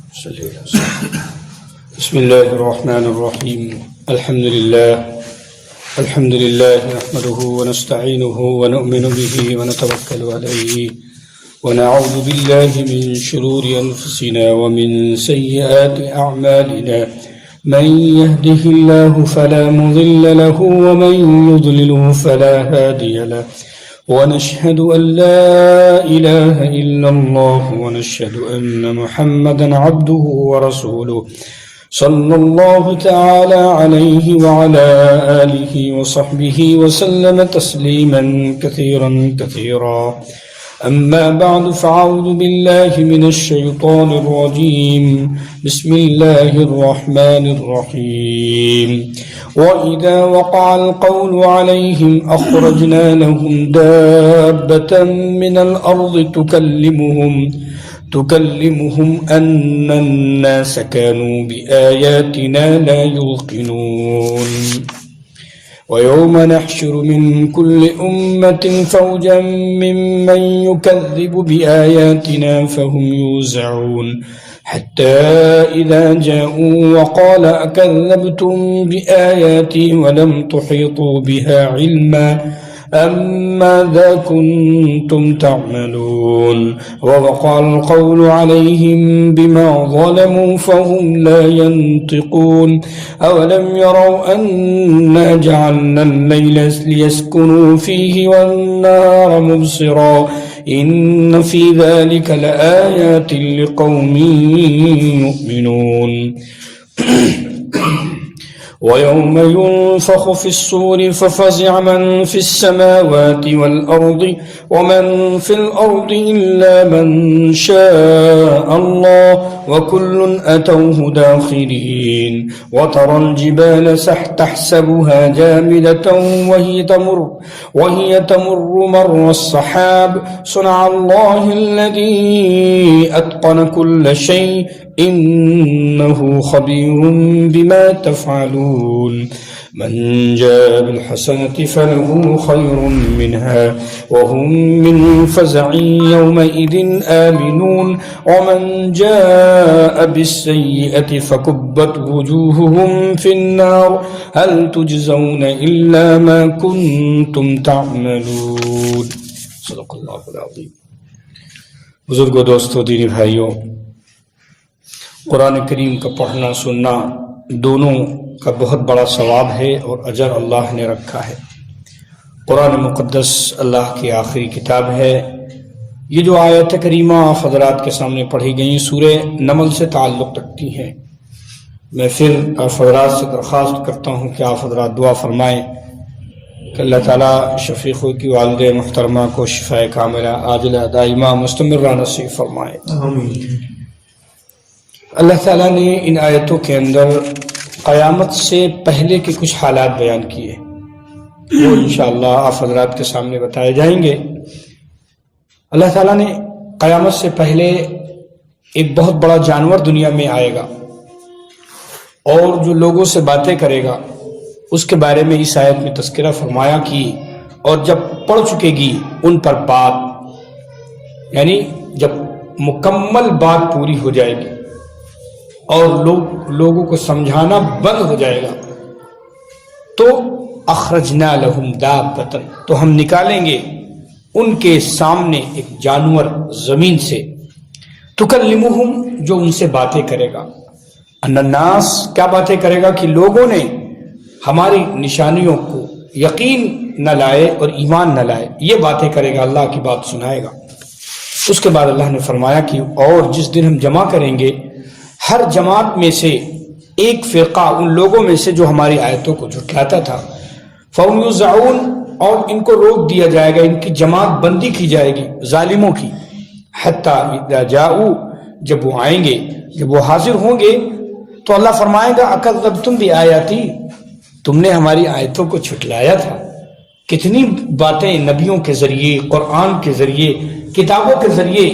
بسم الله الرحمن الرحيم. الحمد لله نحمده ونستعينه ونؤمن به ونتوكل عليه ونعوذ بالله من شرور أنفسنا ومن سيئات أعمالنا. من يهده الله فلا مضل له ومن يضلله فلا هادي له. ونشهد أن لا إله إلا الله ونشهد أن محمدا عبده ورسوله صلى الله تعالى عليه وعلى آله وصحبه وسلم تسليما كثيرا. أما بعد فأعوذ بالله من الشيطان الرجيم. بسم الله الرحمن الرحيم. وإذا وقع القول عليهم أخرجنا لهم دابة من الأرض تكلمهم أن الناس كانوا بآياتنا لا يوقنون. ويوم نحشر من كل أمة فوجا ممن يكذب بآياتنا فهم يوزعون حتى إذا جاءوا وقال أكذبتم بآياتي ولم تحيطوا بها علما أم ماذا كنتم تعملون. ووقع القول عليهم بما ظلموا فهم لا ينطقون. أولم يروا أنا جعلنا الليل ليسكنوا فيه والنهار مبصرا إن في ذلك لآيات لقوم يؤمنون. ويوم ينفخ في الصور ففزع من في السماوات والأرض ومن في الأرض إلا من شاء الله وكل أتوه داخرين. وترى الجبال تحسبها جامدة وهي تمر مر السحاب صنع الله الذي أتقن كل شيء إنه خبير بما تفعلون. من جاء بالحسنة فله خير منها وهم من فزع يومئذ آمنون. ومن جاء بالسيئة فكبت وجوههم في النار هل تجزون إلا ما كنتم تعملون. صدق اللہ العظیم. بزرگوں، دوستوں، دینی بھائیوں، قرآن کریم کا پڑھنا سننا دونوں کا بہت بڑا ثواب ہے اور اجر اللہ نے رکھا ہے. قرآن مقدس اللہ کی آخری کتاب ہے. یہ جو آیت کریمہ آپ حضرات کے سامنے پڑھی گئیں سورہ نمل سے تعلق رکھتی ہیں. میں پھر آپ حضرات سے درخواست کرتا ہوں کہ آپ حضرات دعا فرمائیں کہ اللہ تعالیٰ شفیق کی والدہ محترمہ کو شفاء کاملہ عاجلہ دائمہ مستمرہ نصیب فرمائے. آمین. اللہ تعالیٰ نے ان آیتوں کے اندر قیامت سے پہلے کے کچھ حالات بیان کیے، وہ انشاءاللہ آپ حضرات کے سامنے بتائے جائیں گے. اللہ تعالیٰ نے قیامت سے پہلے ایک بہت بڑا جانور دنیا میں آئے گا اور جو لوگوں سے باتیں کرے گا اس کے بارے میں اس آیت میں تذکرہ فرمایا کی، اور جب پڑ چکے گی ان پر بات، یعنی جب مکمل بات پوری ہو جائے گی اور لوگوں کو سمجھانا بند ہو جائے گا تو اخرجنا لہم دابۃ، تو ہم نکالیں گے ان کے سامنے ایک جانور زمین سے، تکلمہم، جو ان سے باتیں کرے گا. ان الناس، کیا باتیں کرے گا کہ لوگوں نے ہماری نشانیوں کو یقین نہ لائے اور ایمان نہ لائے، یہ باتیں کرے گا، اللہ کی بات سنائے گا. اس کے بعد اللہ نے فرمایا کہ اور جس دن ہم جمع کریں گے ہر جماعت میں سے ایک فرقہ ان لوگوں میں سے جو ہماری آیتوں کو جھٹلاتا تھا، فَهُمْ يُوزَعُونَ، اور ان کو روک دیا جائے گا، ان کی جماعت بندی کی جائے گی ظالموں کی. حَتَّى إِذَا جَاءُوا، جب وہ آئیں گے، جب وہ حاضر ہوں گے تو اللہ فرمائے گا أَكَذَّبْتُمْ بِآيَاتِي، تم نے ہماری آیتوں کو جھٹلایا تھا. کتنی باتیں نبیوں کے ذریعے، قرآن کے ذریعے، کتابوں کے ذریعے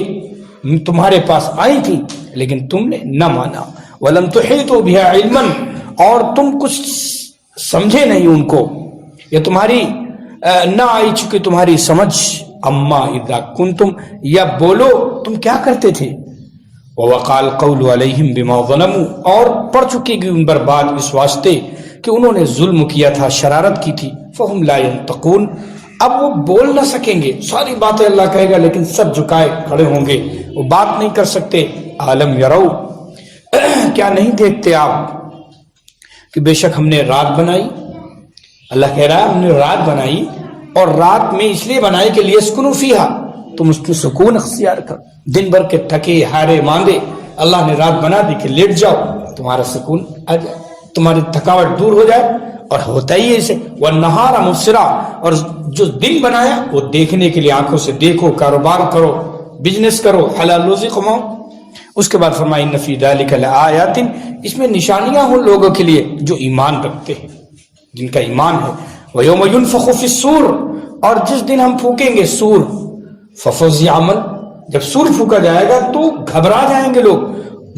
تمہارے پاس آئی تھی لیکن تم نے نہ مانا. وَلَمْ تُحِيطُوا بِهَا عِلْمًا، اور تم کچھ سمجھے نہیں ان کو، یا تمہاری نہ آئی چکی تمہاری سمجھ. اما اذا کنتم، یا بولو تم کیا کرتے تھے. وَوَقَعَ الْقَوْلُ عَلَيْهِمْ بِمَا ظَلَمُوا، اور پڑ چکی گئی ان پر بات اس واسطے کہ انہوں نے ظلم کیا تھا، شرارت کی تھی. فَهُمْ لَا يَنْطِقُونَ، اب وہ بول نہ سکیں گے، ساری باتیں اللہ کہے گا لیکن سب جھکائے کھڑے ہوں گے، وہ بات نہیں کر سکتے. عالم یرو، کیا نہیں دیکھتے آپ کہ بے شک ہم نے رات بنائی. اللہ کہہ رہا ہے ہم نے رات بنائی، اور رات میں اس لیے بنائی کہ لیسکنوا فیہا، تم اس کی سکون اختیار کر. دن بھر کے تھکے ہارے ماندے اللہ نے رات بنا دی کہ لیٹ جاؤ، تمہارا سکون آ جائے، تمہاری تھکاوٹ دور ہو جائے. اور ہوتا ہی ہے اسے. والنہار مبصرا، اور جو دن بنایا وہ دیکھنے کے لیے، آنکھوں سے دیکھو، کاروبار کرو، بزنس کرو، حلال روزی کماؤ. اس کے بعد فرمایا ان فی ذلک لآیات، اس میں نشانیاں ہوں لوگوں کے لیے جو ایمان رکھتے ہیں، جن کا ایمان ہے. ویوم ینفخ فی الصور، اور جس دن ہم پھونکیں گے سور، ففزع من، جب سور پھونکا جائے گا تو گھبرا جائیں گے لوگ،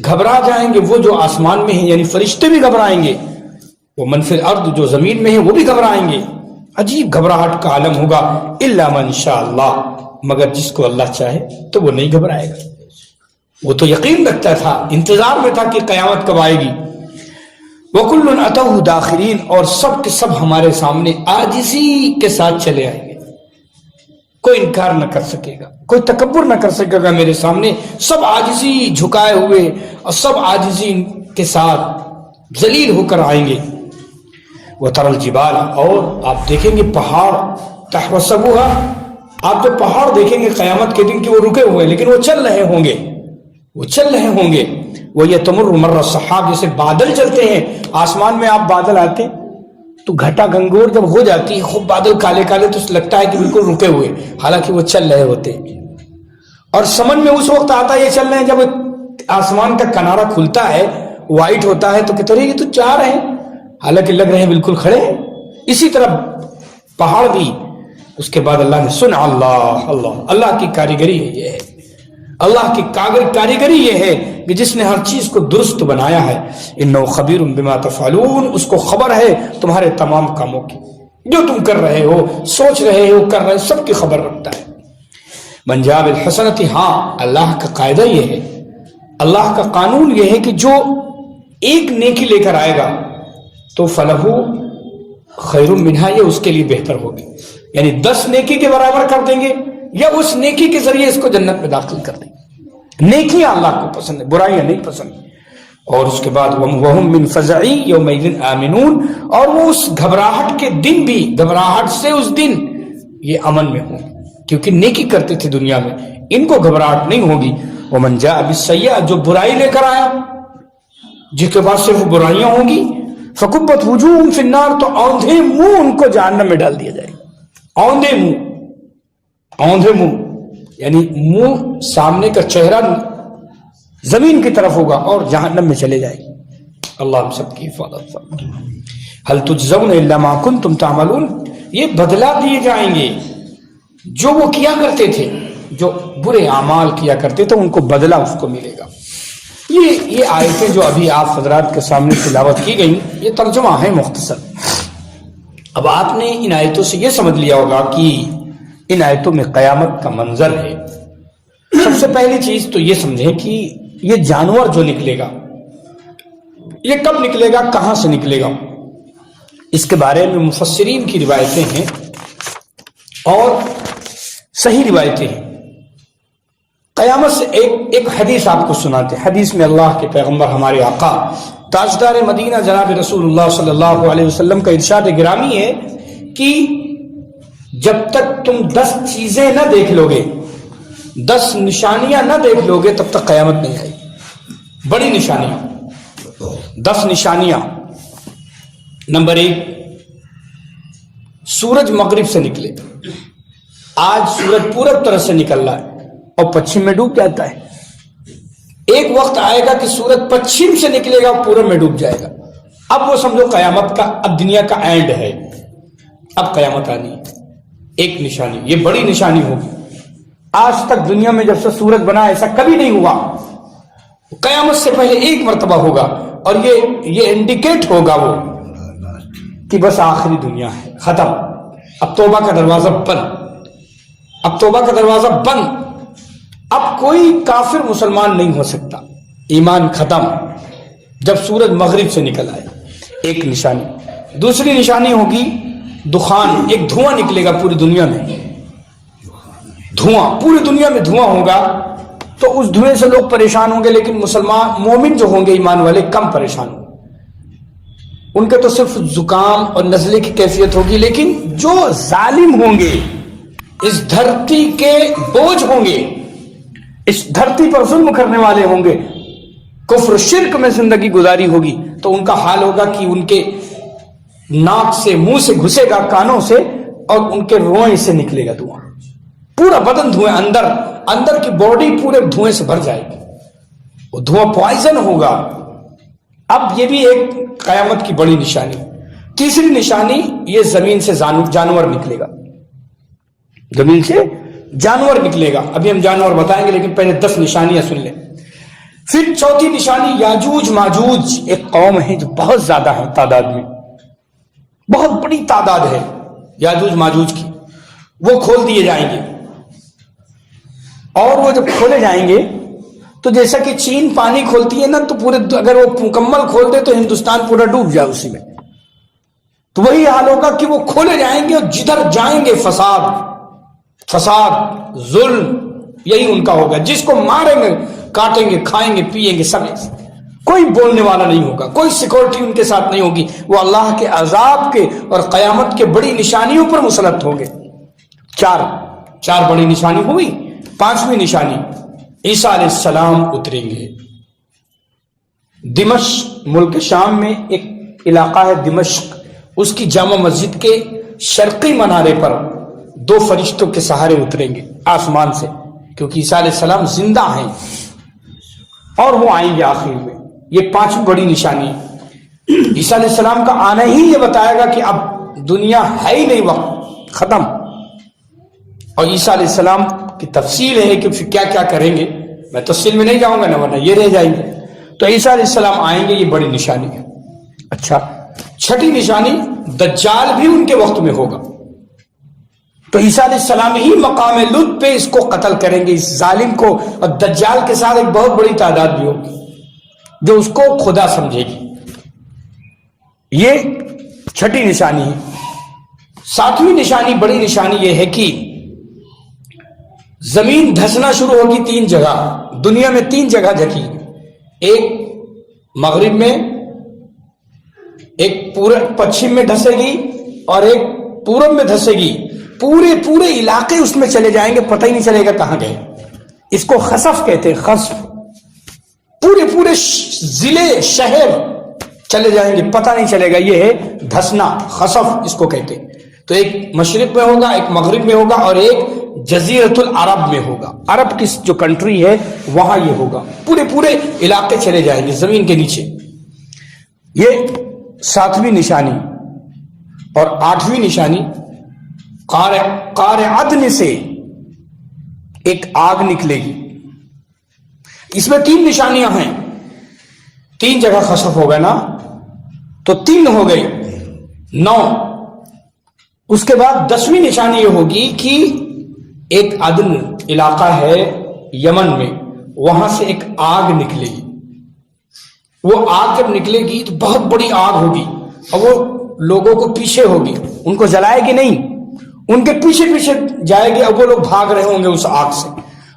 گھبرا جائیں گے وہ جو آسمان میں ہیں، یعنی فرشتے بھی گھبرائیں گے. وہ من فی الارض، جو زمین میں ہیں وہ بھی گھبرائیں گے. عجیب گھبراہٹ کا عالم ہوگا. الا من شاء اللہ، مگر جس کو اللہ چاہے تو وہ نہیں گھبرائے گا. وہ تو یقین رکھتا تھا، انتظار میں تھا کہ قیامت کب آئے گی. وَكُلٌّ أَتَوْهُ دَاخِرِينَ، اور سب کے سب ہمارے سامنے عاجزی کے ساتھ چلے آئیں گے. کوئی انکار نہ کر سکے گا، کوئی تکبر نہ کر سکے گا میرے سامنے. سب عاجزی جھکائے ہوئے اور سب عاجزی کے ساتھ ذلیل ہو کر آئیں گے. وَتَرَى الْجِبَالَ، اور آپ دیکھیں گے پہاڑ، تَحْسَبُهَا، آپ جب پہاڑ دیکھیں گے قیامت کے دن کہ وہ رکے ہوئے لیکن وہ چل رہے ہوں گے، وہ چل رہے ہوں گے. وَيَتَمُرُّ مَرَّ السَّحَابِ، جیسے بادل چلتے ہیں آسمان میں. آپ بادل آتے ہیں تو گھٹا گنگور جب ہو جاتی ہے، خوب بادل کالے کالے، تو لگتا ہے کہ بالکل رکے ہوئے، حالانکہ وہ چل رہے ہوتے ہیں. اور سمجھ میں اس وقت آتا ہے یہ چل رہے ہیں جب آسمان کا کنارہ کھلتا ہے، وائٹ ہوتا ہے، تو کہتے ہیں یہ تو چاہ رہے ہیں، حالانکہ لگ رہے ہیں بالکل کھڑے ہیں. اسی طرح پہاڑ بھی. اس کے بعد اللہ نے سنا، اللہ اللہ، اللہ کی کاریگری ہے یہ ہے، اللہ کی کاریگری یہ ہے کہ جس نے ہر چیز کو درست بنایا ہے. انہ خبیر بما تفعلون، اس کو خبر ہے تمہارے تمام کاموں کی، جو تم کر رہے ہو، سوچ رہے ہو، کر رہے ہو، سب کی خبر رکھتا ہے. من جاء بالحسنۃ، ہاں اللہ کا قاعدہ یہ ہے، اللہ کا قانون یہ ہے کہ جو ایک نیکی لے کر آئے گا تو فلہ خیر منہا، یہ اس کے لیے بہتر ہوگی. یعنی 10 نیکی کے برابر کر دیں گے، یا اس نیکی کے ذریعے اس کو جنت میں داخل کر دیں گے. نیکیاں اللہ کو پسند ہے، برائیاں نہیں پسند. اور اس کے بعد وَهُمْ مِنْ فَزَعِ يَوْمَئِذٍ آمِنُونَ، اور وہ اس گھبراہٹ کے دن بھی، گھبراہٹ سے اس دن یہ امن میں ہوں، کیونکہ نیکی کرتے تھے دنیا میں، ان کو گھبراہٹ نہیں ہوگی. وَمَنْ جَاءَ بِالسَّيِّئَةِ، جو برائی لے کر آیا، جس کے پاس صرف برائیاں ہوں گی، فَكُبَّتْ وُجُوهُمْ فِي النَّارِ، تو اوندھے منہ ان کو جہنم میں ڈال دیا جائے گا. اوندھے منہ، اوندھے منہ یعنی منہ سامنے کا چہرہ زمین کی طرف ہوگا اور جہنم میں چلے جائے گی. اللہ ہم سب کی حفاظت فرمائے. هل تجزون الا ما کنتم تعملون، یہ بدلہ دیے جائیں گے جو وہ کیا کرتے تھے، جو برے اعمال کیا کرتے تھے ان کو بدلہ اس کو ملے گا. یہ آیتیں جو ابھی آپ حضرات کے سامنے تلاوت کی گئی، یہ ترجمہ ہے مختصر. اب آپ نے ان آیتوں سے یہ سمجھ لیا ہوگا کہ ان آیتوں میں قیامت کا منظر ہے. سب سے پہلی چیز تو یہ سمجھیں کہ یہ جانور جو نکلے گا، یہ کب نکلے گا، کہاں سے نکلے گا، اس کے بارے میں مفسرین کی روایتیں ہیں اور صحیح روایتیں ہیں. قیامت سے ایک حدیث آپ کو سناتے ہیں. حدیث میں اللہ کے پیغمبر ہمارے آقا تاجدار مدینہ جناب رسول اللہ صلی اللہ علیہ وسلم کا ارشاد گرامی ہے کہ جب تک تم 10 چیزیں نہ دیکھ لو گے، 10 نشانیاں نہ دیکھ لو گے، تب تک قیامت نہیں آئی. بڑی نشانیاں، 10 نشانیاں. نمبر 1، سورج مغرب سے نکلے. آج سورج پورب طرح سے نکل رہا ہے اور پچھم میں ڈوب جاتا ہے. ایک وقت آئے گا کہ سورج پچھم سے نکلے گا اور پورب میں ڈوب جائے گا. اب وہ سمجھو قیامت کا، اب دنیا کا اینڈ ہے، اب قیامت آنی ہے. ایک نشانی، یہ بڑی نشانی ہوگی. آج تک دنیا میں جب سے سورج بنا ایسا کبھی نہیں ہوا. قیامت سے پہلے ایک مرتبہ ہوگا اور یہ انڈیکیٹ ہوگا وہ کہ بس آخری دنیا ہے، ختم. اب توبہ کا دروازہ بند، اب توبہ کا دروازہ بند. اب کوئی کافر مسلمان نہیں ہو سکتا. ایمان ختم جب سورج مغرب سے نکل آئے، ایک نشانی۔ دوسری نشانی ہوگی دخان، ایک دھواں نکلے گا پوری دنیا میں، دھواں، پوری دنیا میں دھواں ہوگا، تو اس دھوئیں سے لوگ پریشان ہوں گے، لیکن مسلمان مومن جو ہوں گے ایمان والے کم پریشان ہوں گے، ان کے تو صرف زکام اور نزلے کی کیفیت ہوگی، لیکن جو ظالم ہوں گے، اس دھرتی کے بوجھ ہوں گے، اس دھرتی پر ظلم کرنے والے ہوں گے، کفر شرک میں زندگی گزاری ہوگی، تو ان کا حال ہوگا کہ ان کے ناک سے، منہ سے گھسے گا، کانوں سے، اور ان کے روئیں سے نکلے گا دھواں، پورا بدن دھوئیں، اندر کی باڈی پورے دھوئیں سے بھر جائے گی، وہ دھواں پوائزن ہوگا۔ اب یہ بھی ایک قیامت کی بڑی نشانی۔ تیسری نشانی، یہ زمین سے جانور نکلے گا، زمین سے جانور نکلے گا، ابھی ہم جانور بتائیں گے، لیکن پہلے 10 نشانیاں سن لیں۔ پھر چوتھی نشانی، یاجوج ماجوج ایک قوم ہے جو بہت زیادہ ہے تعداد میں، بہت بڑی تعداد ہے یاجوج ماجوج کی، وہ کھول دیے جائیں گے، اور وہ جب کھولے جائیں گے تو جیسا کہ چین پانی کھولتی ہے نا، تو پورے اگر وہ مکمل کھول دے تو ہندوستان پورا ڈوب جائے اسی میں، تو وہی حال ہوگا کہ وہ کھولے جائیں گے اور جدھر جائیں گے فساد ظلم، یہی ان کا ہوگا، جس کو ماریں گے، کاٹیں گے، کھائیں گے، پیئیں گے، سب کوئی بولنے والا نہیں ہوگا، کوئی سیکورٹی ان کے ساتھ نہیں ہوگی، وہ اللہ کے عذاب کے اور قیامت کے بڑی نشانیوں پر مسلط ہوں گے۔ چار بڑی نشانی ہوئی۔ پانچویں نشانی، عیسیٰ علیہ السلام اتریں گے۔ دمشق، ملک شام میں ایک علاقہ ہے دمشق، اس کی جامع مسجد کے شرقی منارے پر 2 فرشتوں کے سہارے اتریں گے آسمان سے، کیونکہ عیسیٰ علیہ السلام زندہ ہیں اور وہ آئیں گے آخر میں۔ یہ 5 بڑی نشانی ہے۔ عیسیٰ علیہ السلام کا آنا ہی یہ بتائے گا کہ اب دنیا ہے ہی نہیں، وقت ختم۔ اور عیسیٰ علیہ السلام کی تفصیل ہے کہ پھر کیا کیا کریں گے، میں تفصیل میں نہیں جاؤں گا نا، ورنہ یہ رہ جائیں گے۔ تو عیسیٰ علیہ السلام آئیں گے، یہ بڑی نشانی ہے۔ اچھا، چھٹی نشانی، دجال بھی ان کے وقت میں ہوگا، تو عیسیٰ علیہ السلام ہی مقام لد پہ اس کو قتل کریں گے، اس ظالم کو، اور دجال کے ساتھ ایک بہت بڑی تعداد بھی ہوگی جو اس کو خدا سمجھے گی۔ یہ چھٹی نشانی ہے۔ 7ویں نشانی، بڑی نشانی یہ ہے کہ زمین دھسنا شروع ہوگی 3 جگہ، دنیا میں 3 جگہ دھسی، ایک مغرب میں، ایک پچھم میں دھسے گی، اور ایک پورب میں دھسے گی، پورے علاقے اس میں چلے جائیں گے، پتہ ہی نہیں چلے گا کہاں گئے۔ اس کو خسف کہتے ہیں، خسف، پورے ضلع شہر چلے جائیں گے، پتہ نہیں چلے گا، یہ ہے دھسنا، خسف اس کو کہتے ہیں۔ تو ایک مشرق میں ہوگا، ایک مغرب میں ہوگا، اور ایک جزیرۃ العرب میں ہوگا، عرب کی جو کنٹری ہے وہاں یہ ہوگا، پورے علاقے چلے جائیں گے زمین کے نیچے۔ یہ 7ویں نشانی۔ اور 8ویں نشانی، قار عدن سے ایک آگ نکلے گی۔ اس میں 3 نشانیاں ہیں، 3 جگہ خسف ہوگا نا، تو 3 ہو گئی، 9۔ اس کے بعد 10ویں نشانی یہ ہوگی کہ ایک عدن علاقہ ہے یمن میں، وہاں سے ایک آگ نکلے گی۔ وہ آگ جب نکلے گی تو بہت بڑی آگ ہوگی، اور وہ لوگوں کو پیچھے ہوگی، ان کو جلائے گی نہیں، ان کے پیچھے جائے گی، اور وہ لوگ بھاگ رہے ہوں گے اس آگ سے،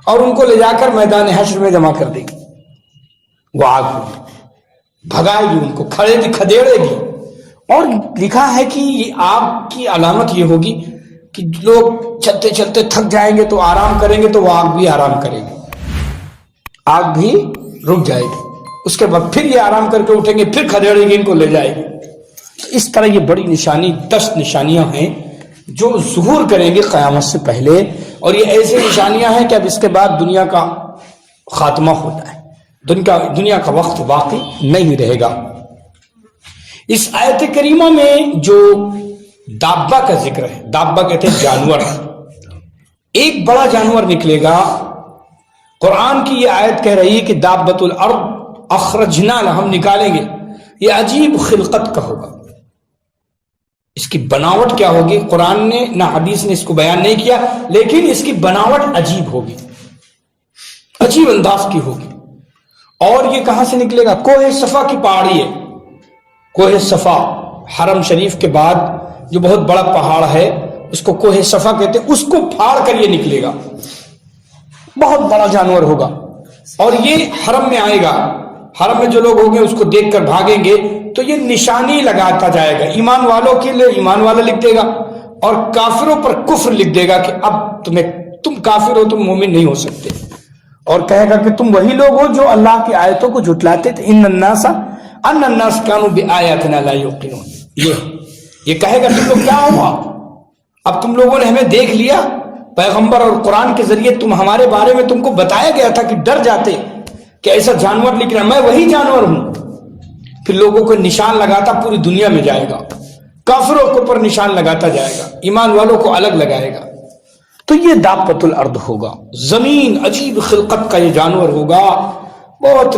اور ان کو لے جا کر میدان حشر میں جمع کر دے گی۔ وہ آگ ہوگی، بھگائے گی ان کو، کھدیڑے گی۔ اور لکھا ہے کہ یہ آگ کی علامت یہ ہوگی کہ لوگ چلتے چلتے تھک جائیں گے تو آرام کریں گے، تو وہ آگ بھی آرام کرے گی، آگ بھی رک جائے گی، اس کے بعد پھر یہ آرام کر کے اٹھیں گے، پھر کھدیڑے گی، ان کو لے جائے گی۔ اس طرح یہ بڑی نشانی 10 نشانیاں ہیں جو ظہور کریں گے قیامت سے پہلے، اور یہ ایسی نشانیاں ہیں کہ اب اس کے بعد دنیا کا خاتمہ ہوتا ہے، دنیا کا وقت باقی نہیں رہے گا۔ اس آیت کریمہ میں جو دابہ کا ذکر ہے، دابہ کہتے ہیں جانور، ایک بڑا جانور نکلے گا۔ قرآن کی یہ آیت کہہ رہی ہے کہ دابۃ الارض اخرجنا، ہم نکالیں گے۔ یہ عجیب خلقت کا ہوگا، اس کی بناوٹ کیا ہوگی، قرآن نے نہ حدیث نے اس کو بیان نہیں کیا، لیکن اس کی بناوٹ عجیب ہوگی، عجیب انداز کی ہوگی، اور یہ کہاں سے نکلے گا؟ کوہ صفا کی پہاڑی ہے، کوہ صفا حرم شریف کے بعد جو بہت بڑا پہاڑ ہے اس کو کوہ صفا کہتے ہیں، اس کو پھاڑ کر یہ نکلے گا، بہت بڑا جانور ہوگا اور یہ حرم میں آئے گا۔ حرم میں جو لوگ ہوں گے اس کو دیکھ کر بھاگیں گے تو یہ نشانی لگاتا جائے گا، ایمان والوں کے لیے ایمان والا لکھ دے گا اور کافروں پر کفر لکھ دے گا کہ اب تم کافر ہو، تم مومن نہیں ہو سکتے، اور کہے گا کہ تم وہی لوگ ہو جو اللہ کی آیتوں کو جھٹلاتے تھے، ان الناس كانوا بآیاتنا لا یوقنون، یہ کہے گا تم لوگ کیا ہوا، اب تم لوگوں نے ہمیں دیکھ لیا، پیغمبر اور قرآن کے ذریعے ہمارے بارے میں تم کو بتایا گیا تھا کہ ڈر جاتے کہ ایسا جانور نکل رہا، میں وہی جانور ہوں۔ پھر لوگوں کو نشان لگاتا پوری دنیا میں جائے گا، کافروں کو پر نشان لگاتا جائے گا، ایمان والوں کو الگ لگائے گا۔ تو یہ دابۃ الارض ہوگا، زمین عجیب خلقت کا یہ جانور ہوگا، بہت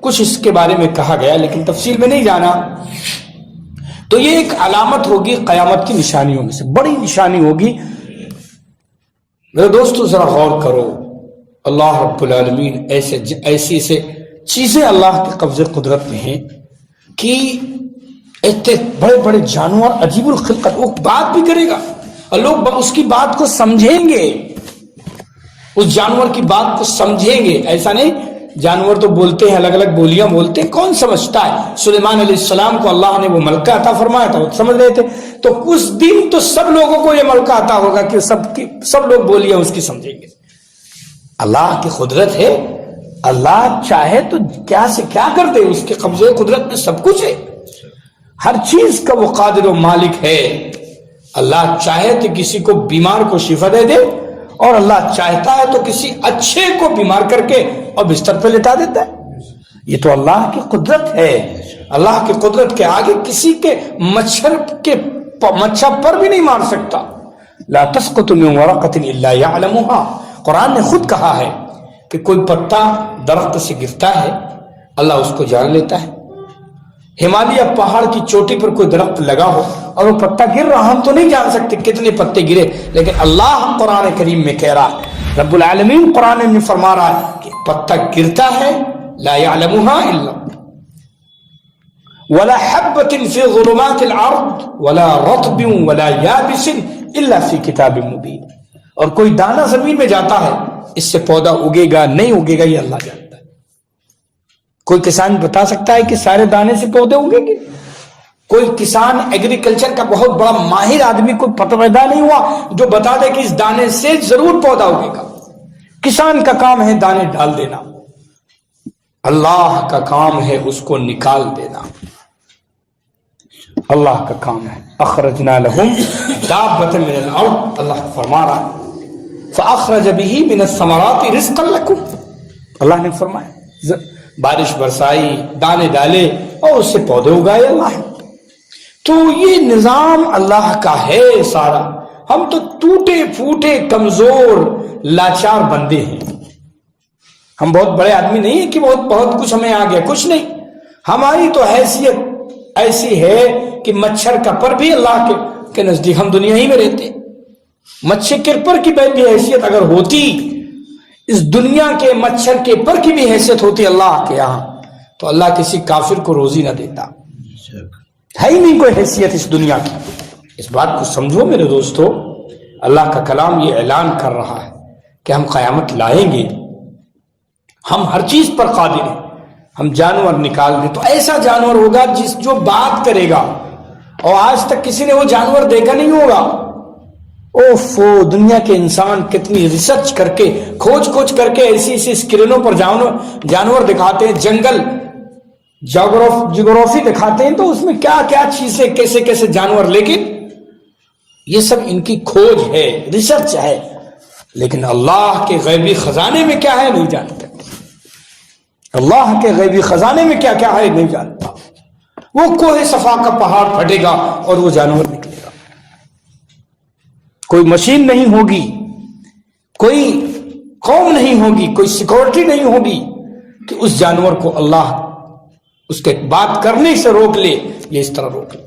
کچھ اس کے بارے میں کہا گیا لیکن تفصیل میں نہیں جانا۔ تو یہ ایک علامت ہوگی قیامت کی نشانیوں میں سے، بڑی نشانی ہوگی۔ میرے دوستو ذرا غور کرو، اللہ رب العالمین ایسی چیزیں اللہ کے قبضے قدرت میں ہیں کہ اتنے بڑے بڑے جانور عجیب الخلقت، وہ بات بھی کرے گا اور لوگ اس کی بات کو سمجھیں گے، اس جانور کی بات کو سمجھیں گے۔ ایسا نہیں جانور تو بولتے ہیں، الگ الگ بولیاں بولتے ہیں، کون سمجھتا ہے؟ سلیمان علیہ السلام کو اللہ نے وہ ملکہ عطا فرمایا تھا، وہ سمجھ رہے تھے، تو اس دن تو سب لوگوں کو یہ ملکہ عطا ہوگا کہ سب لوگ بولیاں اس کی سمجھیں گے۔ اللہ کی قدرت ہے، اللہ چاہے تو کیا سے کیا کر دے، اس کے قبضے قدرت میں سب کچھ ہے، ہر چیز کا وہ قادر و مالک ہے۔ اللہ چاہے تو کسی کو بیمار کو شفا دے دے، اور اللہ چاہتا ہے تو کسی اچھے کو بیمار کر کے اور بستر پہ لٹا دیتا ہے۔ یہ تو اللہ کی قدرت ہے، اللہ کی قدرت کے آگے کسی کے مچھر پر بھی نہیں مار سکتا۔ لا تسقط من ورقۃ الا يعلمها، قرآن نے خود کہا ہے کہ کوئی پتا درخت سے گرتا ہے اللہ اس کو جان لیتا ہے۔ ہمالیہ پہاڑ کی چوٹی پر کوئی درخت لگا ہو اور وہ پتا گر رہا، ہم تو نہیں جان سکتے کتنے پتے گرے، لیکن اللہ قرآن کریم میں کہہ رہا ہے، رب العالمین قرآن میں فرما رہا ہے کہ پتا گرتا ہے، لا يعلمها الا ولا حبة في ظلمات الارض ولا رطب ولا يابس الا في كتاب مبين، اور کوئی دانہ زمین میں جاتا ہے اس سے پودا اگے گا نہیں اگے گا، یہ اللہ جانتا ہے۔ کوئی کسان بتا سکتا ہے کہ سارے دانے سے پودے اگیں گے؟ کوئی کسان ایگریکلچر کا بہت بڑا ماہر آدمی کوئی پتہ پیدا نہیں ہوا جو بتا دے کہ اس دانے سے ضرور پودا اگے گا۔ کسان کا کام ہے دانے ڈال دینا، اللہ کا کام ہے اس کو نکال دینا، اللہ کا کام ہے۔ اخرجنا لهم دابة من الارض، اللہ فرما رہا فاخرج به من الثمرات رزقا لكم، اللہ نے فرمایا بارش برسائی، دانے ڈالے اور اس سے پودے اگائے اللہ ہے۔ تو یہ نظام اللہ کا ہے سارا، ہم تو ٹوٹے پھوٹے کمزور لاچار بندے ہیں، ہم بہت بڑے آدمی نہیں ہیں کہ بہت کچھ ہمیں آ گیا، کچھ نہیں۔ ہماری تو حیثیت ایسی ہے کہ مچھر کا پر بھی اللہ کے نزدیک، ہم دنیا ہی میں رہتے، مچھر کے پر کی بھی حیثیت اگر ہوتی، اس دنیا کے مچھر کے پر کی بھی حیثیت ہوتی اللہ کے یہاں، تو اللہ کسی کافر کو روزی نہ دیتا، ہے ہی نہیں کوئی حیثیت اس دنیا کی۔ اس بات کو سمجھو میرے دوستو، اللہ کا کلام یہ اعلان کر رہا ہے کہ ہم قیامت لائیں گے، ہم ہر چیز پر قادر ہیں، ہم جانور نکال دیں تو ایسا جانور ہوگا جو بات کرے گا، اور آج تک کسی نے وہ جانور دیکھا نہیں ہوگا۔ اوفو، دنیا کے انسان کتنی ریسرچ کر کے کھوج کر کے ایسی اسکرینوں پر جانور دکھاتے ہیں، جنگل جغرافی دکھاتے ہیں، تو اس میں کیا کیا چیزیں کیسے جانور، لیکن یہ سب ان کی کھوج ہے، ریسرچ ہے، لیکن اللہ کے غیبی خزانے میں کیا ہے نہیں جانتے، اللہ کے غیبی خزانے میں کیا کیا ہے نہیں جانتا۔ وہ کوہ صفا کا پہاڑ پھٹے گا اور وہ جانور نکلے گا، کوئی مشین نہیں ہوگی، کوئی قوم نہیں ہوگی، کوئی سیکورٹی نہیں ہوگی کہ اس جانور کو اللہ اس کے بات کرنے سے روک لے، یہ اس طرح روک لے،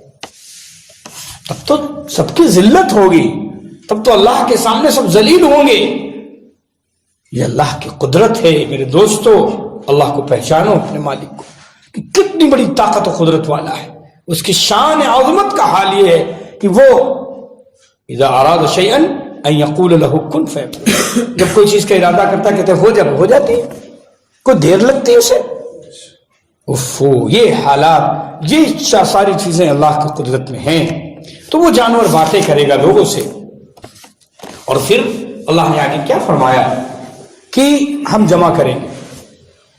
تب تو سب کی ذلت ہوگی، تب تو اللہ کے سامنے سب ذلیل ہوں گے۔ یہ اللہ کی قدرت ہے میرے دوستو، اللہ کو پہچانو اپنے مالک کو کہ کتنی بڑی طاقت و قدرت والا ہے. اس کی شان عظمت کا حال یہ ہے کہ وہ اذا اراد شیئا ان یقول له کن فیکون، جب کوئی چیز کا ارادہ کرتا کہتے ہو جب ہو جاتی ہے، کوئی دیر لگتی ہے اسے. یہ حالات، یہ ساری چیزیں اللہ کی قدرت میں ہیں. تو وہ جانور باتیں کرے گا لوگوں سے. اور پھر اللہ نے آگے کیا فرمایا کہ ہم جمع کریں گے،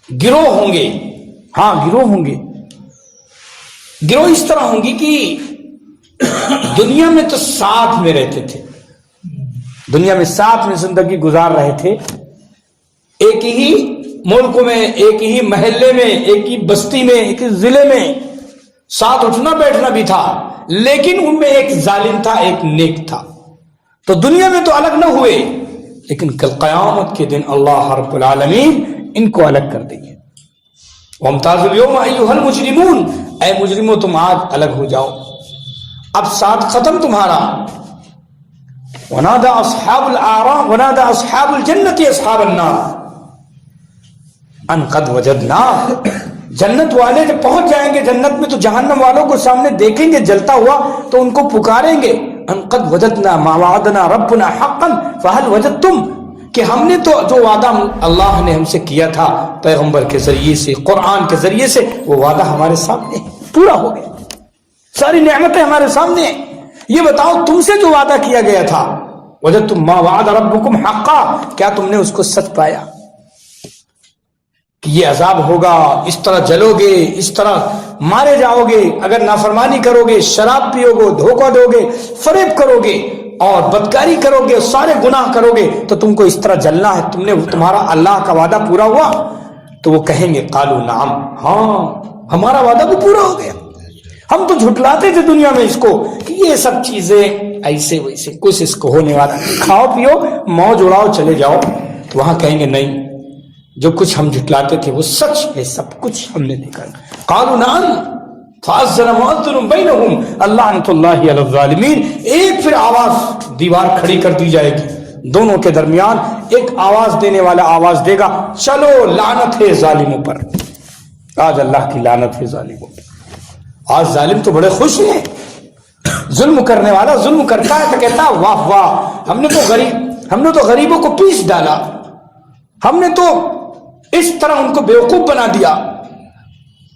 گروہ ہوں گے. ہاں گروہ ہوں گے. گروہ اس طرح ہوں گی کہ دنیا میں تو ساتھ میں رہتے تھے، دنیا میں ساتھ میں زندگی گزار رہے تھے، ایک ہی ملک میں، ایک ہی محلے میں، ایک ہی بستی میں، ایک ہی ضلع میں، ساتھ اٹھنا بیٹھنا بھی تھا. لیکن ان میں ایک ظالم تھا، ایک نیک تھا. تو دنیا میں تو الگ نہ ہوئے، لیکن کل قیامت کے دن اللہ رب العالمین ان کو الگ کر دیں گے. وَامْتَازُوا الْيَوْمَ أَيُّهَا الْمُجْرِمُونَ، اے مجرموں تم آج الگ ہو جاؤ، اب ساتھ ختم تمہارا. وَنَادَى أَصْحَابُ الْأَعْرَافِ وَنَادَى أَصْحَابُ الْجَنَّةِ أَصْحَابَ النَّارِ ان قد وجدنا. جنت والے جب پہنچ جائیں گے جنت میں تو جہنم والوں کو سامنے دیکھیں گے جلتا ہوا تو ان کو پکاریں گے ان قد وجدنا ما وعدنا ربنا حقا فهل وجدتم، کہ ہم نے تو جو وعدہ اللہ نے ہم سے کیا تھا پیغمبر کے ذریعے سے، قرآن کے ذریعے سے، وہ وعدہ ہمارے سامنے پورا ہو گیا، ساری نعمتیں ہمارے سامنے ہیں. یہ بتاؤ تم سے جو وعدہ کیا گیا تھا وجدتم ما وعد ربکم حقا، کیا تم نے اس کو سچ پایا کہ یہ عذاب ہوگا، اس طرح جلو گے، اس طرح مارے جاؤ گے اگر نافرمانی کرو گے، شراب پیو گے، دھوکہ دو گے، فریب کرو گے اور بدکاری کرو گے، سارے گناہ کرو گے تو تم کو اس طرح جلنا ہے، تمہارا اللہ کا وعدہ پورا ہوا؟ تو وہ کہیں گے قالوا نعم، ہاں ہمارا وعدہ بھی پورا ہو گیا. ہم تو جھٹلاتے تھے دنیا میں اس کو کہ یہ سب چیزیں ایسے ویسے کچھ اس کو ہونے والا، کھاؤ پیو موج اڑاؤ چلے جاؤ. تو وہاں کہیں گے نہیں، جو کچھ ہم جھٹلاتے تھے وہ سچ ہے، سب کچھ ہم نے دیکھا. قالوا نعم فأذن مؤذن بینہم اللعنۃ اللہ علی الظالمین. ایک پھر آواز دیوار کھڑی کر دی جائے گی دونوں کے درمیان، ایک آواز دینے والا آواز دے گا چلو لعنت ہے ظالموں پر. آج اللہ کی لعنت ہے ظالموں پر. آج ظالم تو بڑے خوش ہیں، ظلم کرنے والا ظلم کرتا ہے تو کہتا واہ واہ ہم نے تو غریبوں کو پیس ڈالا، ہم نے تو اس طرح ان کو بیوقوف بنا دیا،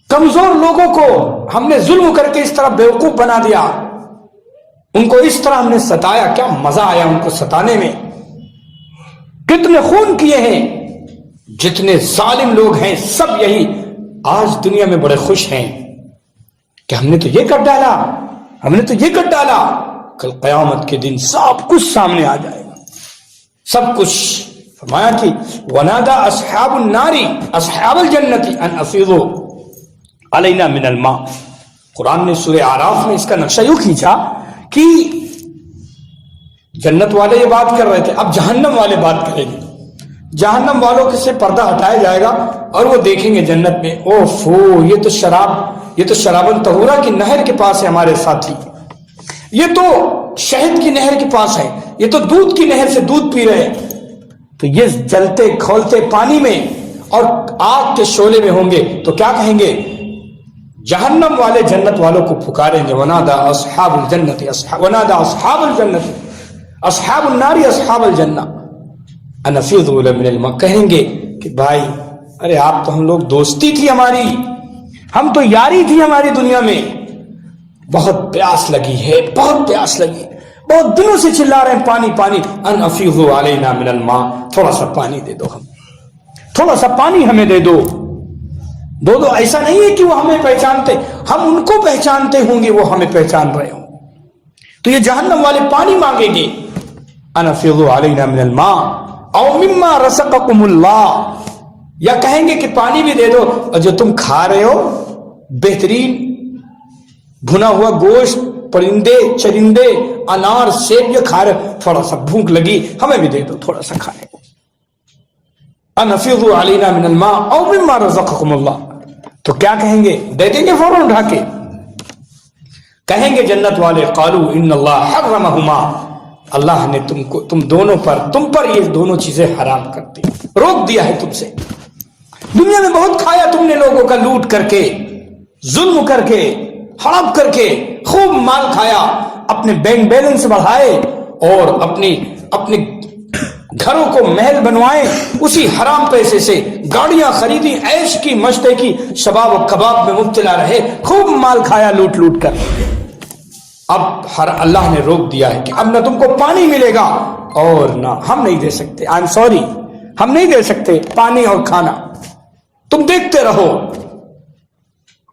کمزور لوگوں کو ہم نے ظلم کر کے اس طرح بیوقوف بنا دیا، ان کو اس طرح ہم نے ستایا. کیا مزہ آیا ان کو ستانے میں، کتنے خون کیے ہیں. جتنے ظالم لوگ ہیں سب یہی آج دنیا میں بڑے خوش ہیں کہ ہم نے تو یہ کر ڈالا، ہم نے تو یہ کر ڈالا. کل قیامت کے دن سب کچھ سامنے آ جائے گا، سب کچھ. فرمایا کہ ونادى اصحاب النار اصحاب الجنت ان افیضوا علینا من الماء. قرآن نے سورہ اعراف میں اس کا نقشہ یوں کھینچا کہ جنت والے یہ بات کر رہے تھے، اب جہنم والے بات کریں گے. جہنم والوں سے پردہ ہٹایا جائے گا اور وہ دیکھیں گے جنت میں اوفو یہ تو شرابن طہورا کی نہر کے پاس ہے ہمارے ساتھی، یہ تو شہد کی نہر کے پاس ہے، یہ تو دودھ کی نہر سے دودھ پی رہے ہیں. تو یہ جلتے کھولتے پانی میں اور آگ کے شعلے میں ہوں گے تو کیا کہیں گے؟ جہنم والے جنت والوں کو پکاریں گے ونادى اصحاب الجنت ونادى اصحاب الجنت اصحاب النار اصحاب الجنہ ان افیضوا من الماء. کہیں گے کہ بھائی ارے آپ تو ہم لوگ دوستی تھی ہماری، ہم تو یاری تھی ہماری دنیا میں، بہت پیاس لگی ہے، بہت پیاس لگی، بہت دنوں سے چلا رہے ہیں پانی پانی. ان افیضوا علینا من الماء، تھوڑا سا پانی دے دو، تھوڑا سا پانی ہمیں دے دو. دو ایسا نہیں ہے کہ وہ ہمیں پہچانتے، ہم ان کو پہچانتے ہوں گے، وہ ہمیں پہچان رہے ہوں. تو یہ جہنم والے پانی مانگیں گے ان افیضوا علینا من الماء او مما رزقکم اللہ، یا کہیں گے کہ پانی بھی دے دو اور جو تم کھا رہے ہو بہترین بھنا ہوا گوشت، پرندے چرندے انار سیب یہ کھا رہے، تھوڑا سا بھوک لگی ہمیں بھی دے دو تھوڑا سا کھانے کو. ان افیضوا علینا من الماء او مما رزقکم اللہ. تو کیا کہیں گے؟ دے دیں گے فوراً اٹھا کے. کہیں گے جنت والے قالوا ان اللہ حرمہما، اللہ نے تم دونوں پر، تم پر یہ دونوں چیزیں حرام کر دی، روک دیا ہے تم سے. دنیا میں بہت کھایا تم نے لوگوں کا، لوٹ کر کے، ظلم کر کے، ہڑپ کر کے خوب مال کھایا، اپنے بینک بیلنس بڑھائے اور اپنے گھروں کو محل بنوائے، اسی حرام پیسے سے گاڑیاں خریدی، عیش کی، مشتے کی، شباب و کباب میں مبتلا رہے، خوب مال کھایا لوٹ لوٹ کر۔ اب اللہ نے روک دیا ہے کہ اب نہ تم کو پانی ملے گا اور نہ ہم نہیں دے سکتے، آئی ایم سوری، ہم نہیں دے سکتے پانی اور کھانا، تم دیکھتے رہو۔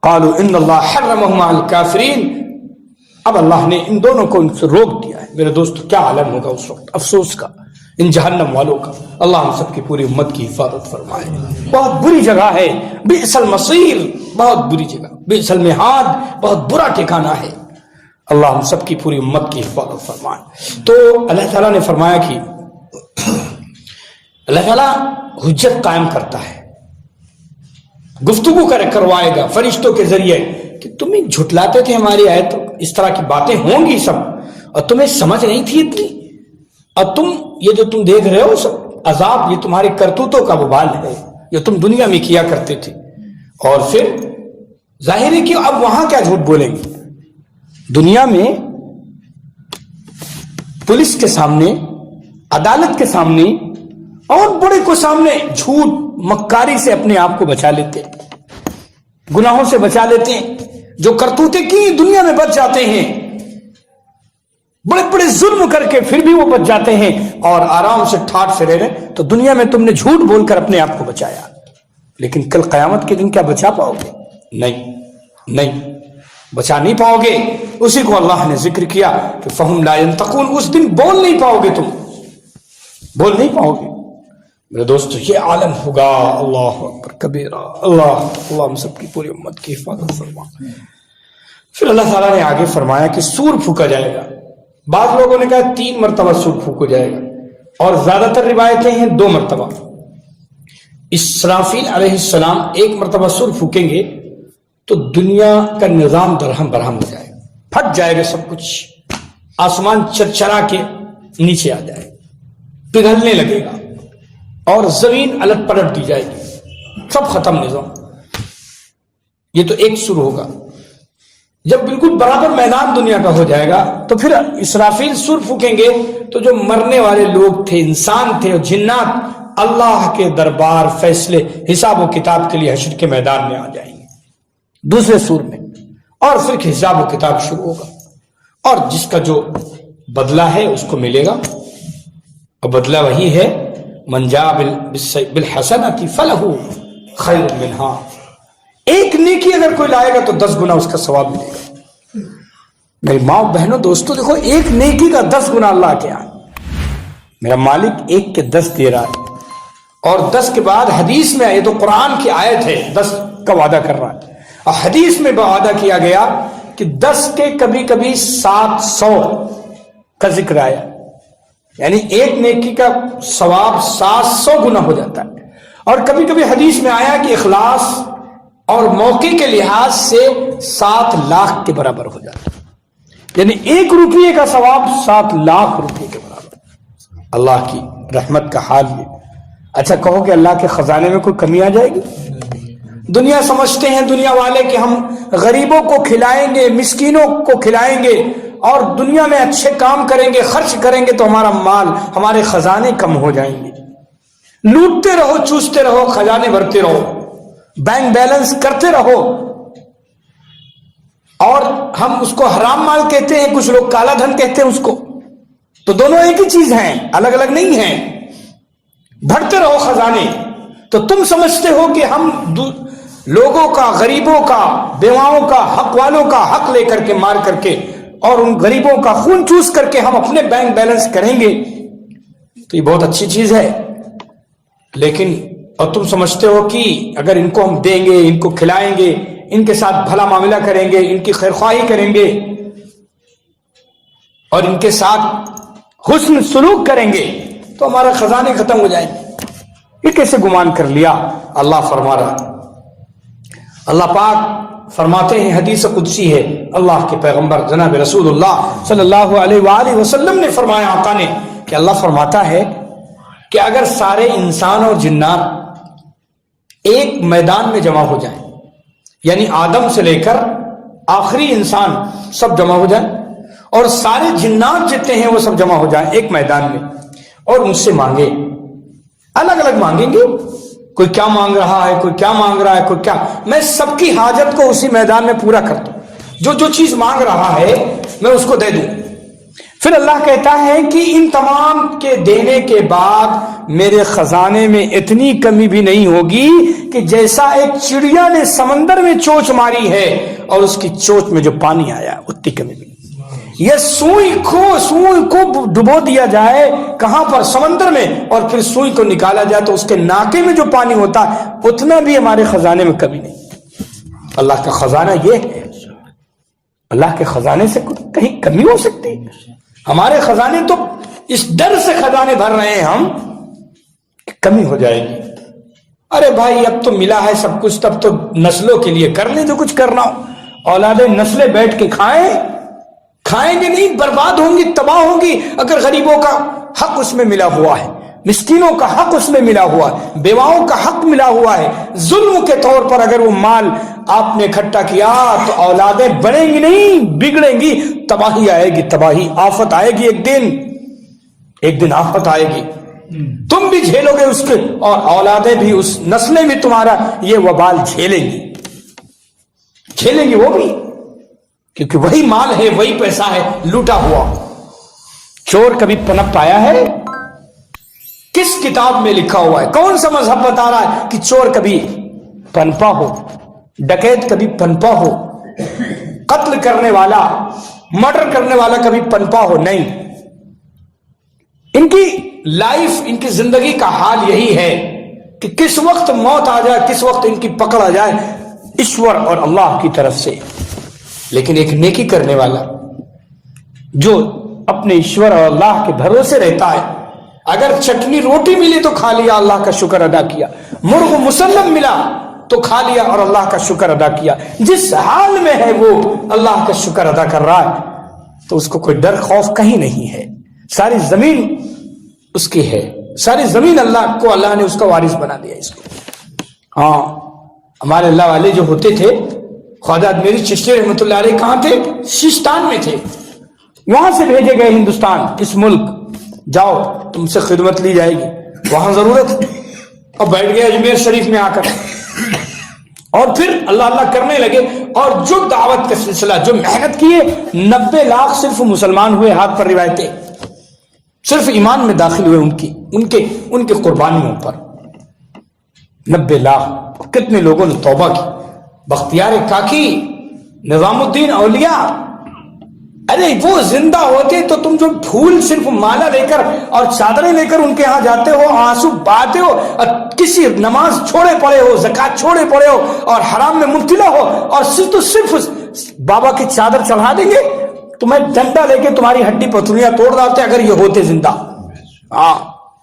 قالوا ان اللہ حرمهما علی الکافرین، اب اللہ نے ان دونوں کو ان سے روک دیا ہے۔ میرے دوست کیا عالم ہوگا اس وقت افسوس کا ان جہنم والوں کا۔ اللہ ہم سب کی پوری امت کی حفاظت فرمائے۔ بہت بری جگہ ہے، بئس المصیر، بہت بری جگہ، بئس المہاد، بہت برا ٹھکانہ ہے۔ اللہ ہم سب کی پوری امت کی حفاظت فرمائے۔ تو اللہ تعالیٰ نے فرمایا کہ اللہ تعالیٰ حجت قائم کرتا ہے، گفتگو کروائے گا فرشتوں کے ذریعے کہ تم جھٹلاتے تھے ہماری آیت، اس طرح کی باتیں ہوں گی سب، اور تمہیں سمجھ نہیں تھی اتنی، اور تم یہ جو تم دیکھ رہے ہو سب عذاب، یہ تمہاری کرتوتوں کا وبال ہے جو تم دنیا میں کیا کرتے تھے۔ اور پھر ظاہر ہے کہ اب وہاں کیا جھوٹ بولیں گے، دنیا میں پولیس کے سامنے، عدالت کے سامنے اور بڑے کو سامنے جھوٹ مکاری سے اپنے آپ کو بچا لیتے، گناہوں سے بچا لیتے ہیں، جو کرتوتے کی دنیا میں بچ جاتے ہیں، بڑے بڑے ظلم کر کے پھر بھی وہ بچ جاتے ہیں اور آرام سے ٹھاٹ سے رہ رہے۔ تو دنیا میں تم نے جھوٹ بول کر اپنے آپ کو بچایا، لیکن کل قیامت کے دن کیا بچا پاؤ گے؟ نہیں بچا نہیں پاؤ گے۔ اسی کو اللہ نے ذکر کیا کہ فہم لا ینطقون، اس دن بول نہیں پاؤ گے، تم بول نہیں پاؤ گے۔ میرے دوستو یہ عالم ہوگا، اللہ اکبر کبیرہ، اللہ ہم سب کی پوری امت کی حفاظت فرما۔ پھر اللہ تعالیٰ نے آگے فرمایا کہ سور پھونکا جائے گا۔ بعض لوگوں نے کہا 3 مرتبہ سور پھونکا جائے گا، اور زیادہ تر روایتیں ہیں 2 مرتبہ۔ اسرافیل علیہ السلام 1 مرتبہ سور پھونکیں گے تو دنیا کا نظام درہم برہم ہو جائے گا، پھٹ جائے گا سب کچھ، آسمان چرچرا کے نیچے آ جائے گا، پگھلنے لگے گا اور زمین الٹ پلٹ دی جائے گی، سب ختم نظام۔ یہ تو ایک سور ہوگا۔ جب بالکل برابر میدان دنیا کا ہو جائے گا تو پھر اسرافیل سور پھونکیں گے تو جو مرنے والے لوگ تھے، انسان تھے اور جنات، اللہ کے دربار فیصلے حساب و کتاب کے لیے حشر کے میدان میں آ جائیں گے دوسرے سور میں، اور پھر حساب و کتاب شروع ہوگا، اور جس کا جو بدلہ ہے اس کو ملے گا، اور بدلہ وہی ہے من جاء بالحسنۃ فلہ خیر منہا، ایک نیکی اگر کوئی لائے گا تو 10 گنا اس کا ثواب ملے گا۔ میری ماں بہنوں دوستوں دیکھو، ایک نیکی کا 10 گنا اللہ کے یہاں، میرا مالک 1 کے 10 دے رہا ہے، اور 10 کے بعد حدیث میں، یہ تو قرآن کی آیت ہے، 10 کا وعدہ کر رہا ہے، اور حدیث میں وعدہ کیا گیا کہ 10 کے کبھی کبھی 700 کا ذکر آیا، یعنی ایک نیکی کا ثواب 700 گنا ہو جاتا ہے۔ اور کبھی کبھی حدیث میں آیا کہ اخلاص اور موقع کے لحاظ سے 7 لاکھ کے برابر ہو جاتا ہے، یعنی 1 روپیے کا ثواب 7 لاکھ روپیے کے برابر۔ اللہ کی رحمت کا حال یہ۔ اچھا کہو کہ اللہ کے خزانے میں کوئی کمی آ جائے گی؟ دنیا سمجھتے ہیں دنیا والے کہ ہم غریبوں کو کھلائیں گے، مسکینوں کو کھلائیں گے، اور دنیا میں اچھے کام کریں گے، خرچ کریں گے تو ہمارا مال، ہمارے خزانے کم ہو جائیں گے۔ لوٹتے رہو، چوستے رہو، خزانے بھرتے رہو، بینک بیلنس کرتے رہو، اور ہم اس کو حرام مال کہتے ہیں، کچھ لوگ کالا دھن کہتے ہیں اس کو، تو دونوں ایک ہی چیز ہیں، الگ الگ نہیں ہیں۔ بھرتے رہو خزانے، تو تم سمجھتے ہو کہ ہم لوگوں کا، غریبوں کا، بیواؤں کا، حق والوں کا حق لے کر کے، مار کر کے، اور ان غریبوں کا خون چوس کر کے ہم اپنے بینک بیلنس کریں گے، تو یہ بہت اچھی چیز ہے۔ لیکن اور تم سمجھتے ہو کہ اگر ان کو ہم دیں گے، ان کو کھلائیں گے، ان کے ساتھ بھلا معاملہ کریں گے، ان کی خیرخواہی کریں گے، اور ان کے ساتھ حسن سلوک کریں گے تو ہمارا خزانے ختم ہو جائیں گے، یہ کیسے گمان کر لیا؟ اللہ فرما رہا، اللہ پاک فرماتے ہیں، حدیث قدسی ہے، اللہ کے پیغمبر جناب رسول اللہ صلی اللہ علیہ وآلہ وسلم نے فرمایا، آقا نے، کہ اللہ فرماتا ہے کہ اگر سارے انسان اور جنات ایک میدان میں جمع ہو جائیں، یعنی آدم سے لے کر آخری انسان سب جمع ہو جائیں، اور سارے جنات جتنے ہیں وہ سب جمع ہو جائیں ایک میدان میں، اور مجھ سے مانگے، الگ الگ مانگیں گے، کوئی کیا مانگ رہا ہے، کوئی کیا مانگ رہا ہے، کوئی کیا، میں سب کی حاجت کو اسی میدان میں پورا کر دوں، جو چیز مانگ رہا ہے میں اس کو دے دوں۔ پھر اللہ کہتا ہے کہ ان تمام کے دینے کے بعد میرے خزانے میں اتنی کمی بھی نہیں ہوگی کہ جیسا ایک چڑیا نے سمندر میں چونچ ماری ہے اور اس کی چونچ میں جو پانی آیا اتنی کمی بھی نہیں۔ یہ سوئی کو ڈبو دیا جائے کہاں پر؟ سمندر میں، اور پھر سوئی کو نکالا جائے تو اس کے ناکے میں جو پانی ہوتا ہے اتنا بھی ہمارے خزانے میں کمی نہیں۔ اللہ کا خزانہ یہ ہے، اللہ کے خزانے سے کہیں کمی ہو سکتی؟ ہمارے خزانے تو اس ڈر سے خزانے بھر رہے ہیں ہم کہ کمی ہو جائے گی۔ ارے بھائی اب تو ملا ہے سب کچھ، تب تو نسلوں کے لیے کر لیں جو کچھ کرنا ہو۔ اولادیں نسلیں بیٹھ کے کھائیں گے نہیں، برباد ہوں گی، تباہ ہوں گی اگر غریبوں کا حق اس میں ملا ہوا ہے، مسکینوں کا حق اس میں ملا ہوا ہے، بیواؤں کا حق ملا ہوا ہے۔ ظلم کے طور پر اگر وہ مال آپ نے اکٹھا کیا تو اولادیں بنیں گی نہیں، بگڑیں گی، تباہی آئے گی، تباہی، آفت آئے گی، ایک دن آفت آئے گی، تم بھی جھیلو گے اس کے، اور اولادیں بھی، اس نسلیں بھی تمہارا یہ وبال جھیلیں گی وہ بھی، کیونکہ وہی مال ہے، وہی پیسہ ہے لوٹا ہوا۔ چور کبھی پنپ پایا ہے؟ کس کتاب میں لکھا ہوا ہے؟ کون سا مذہب بتا رہا ہے کہ چور کبھی پنپا ہو، ڈکیت کبھی پنپا ہو، قتل کرنے والا، مرڈر کرنے والا کبھی پنپا ہو؟ نہیں۔ ان کی لائف، ان کی زندگی کا حال یہی ہے کہ کس وقت موت آ جائے، کس وقت ان کی پکڑ آ جائے، ایشور اور اللہ کی طرف سے۔ لیکن ایک نیکی کرنے والا جو اپنے ایشور اور اللہ کے بھروسے رہتا ہے، اگر چٹنی روٹی ملی تو کھا لیا، اللہ کا شکر ادا کیا، مرغ مسلم ملا تو کھا لیا اور اللہ کا شکر ادا کیا، جس حال میں ہے وہ اللہ کا شکر ادا کر رہا ہے، تو اس کو کوئی ڈر خوف کہیں نہیں ہے۔ ساری زمین اس کی ہے، ساری زمین اللہ کو، اللہ نے اس کا وارث بنا دیا اس کو۔ ہاں، ہمارے اللہ والے جو ہوتے تھے، خواجہ میری چشتی رحمۃ اللہ علیہ کہاں تھے؟ سیستان میں تھے، وہاں سے بھیجے گئے ہندوستان، اس ملک، جاؤ تم سے خدمت لی جائے گی، وہاں ضرورت، اور بیٹھ گئے اجمیر شریف میں آ کر، اور پھر اللہ اللہ کرنے لگے، اور جو دعوت کا سلسلہ، جو محنت کیے، 90 لاکھ صرف مسلمان ہوئے، ہاتھ پر روایتیں، صرف ایمان میں داخل ہوئے ان کے قربانیوں پر 90 لاکھ۔ کتنے لوگوں نے توبہ کی، بختیار کاکی، نظام الدین اولیاء، ارے وہ زندہ ہوتے تو تم جو پھول صرف مالا لے کر اور چادریں لے کر ان کے ہاں جاتے ہو، آنسو بہاتے ہو، اور کسی نماز چھوڑے پڑے ہو، زکات چھوڑے پڑے ہو، اور حرام میں مبتلا ہو، اور صرف بابا کی چادر چڑھا دیں گے، تمہیں ڈنڈا لے کے تمہاری ہڈی پتھریاں توڑ ڈالتے اگر یہ ہوتے زندہ۔ ہاں،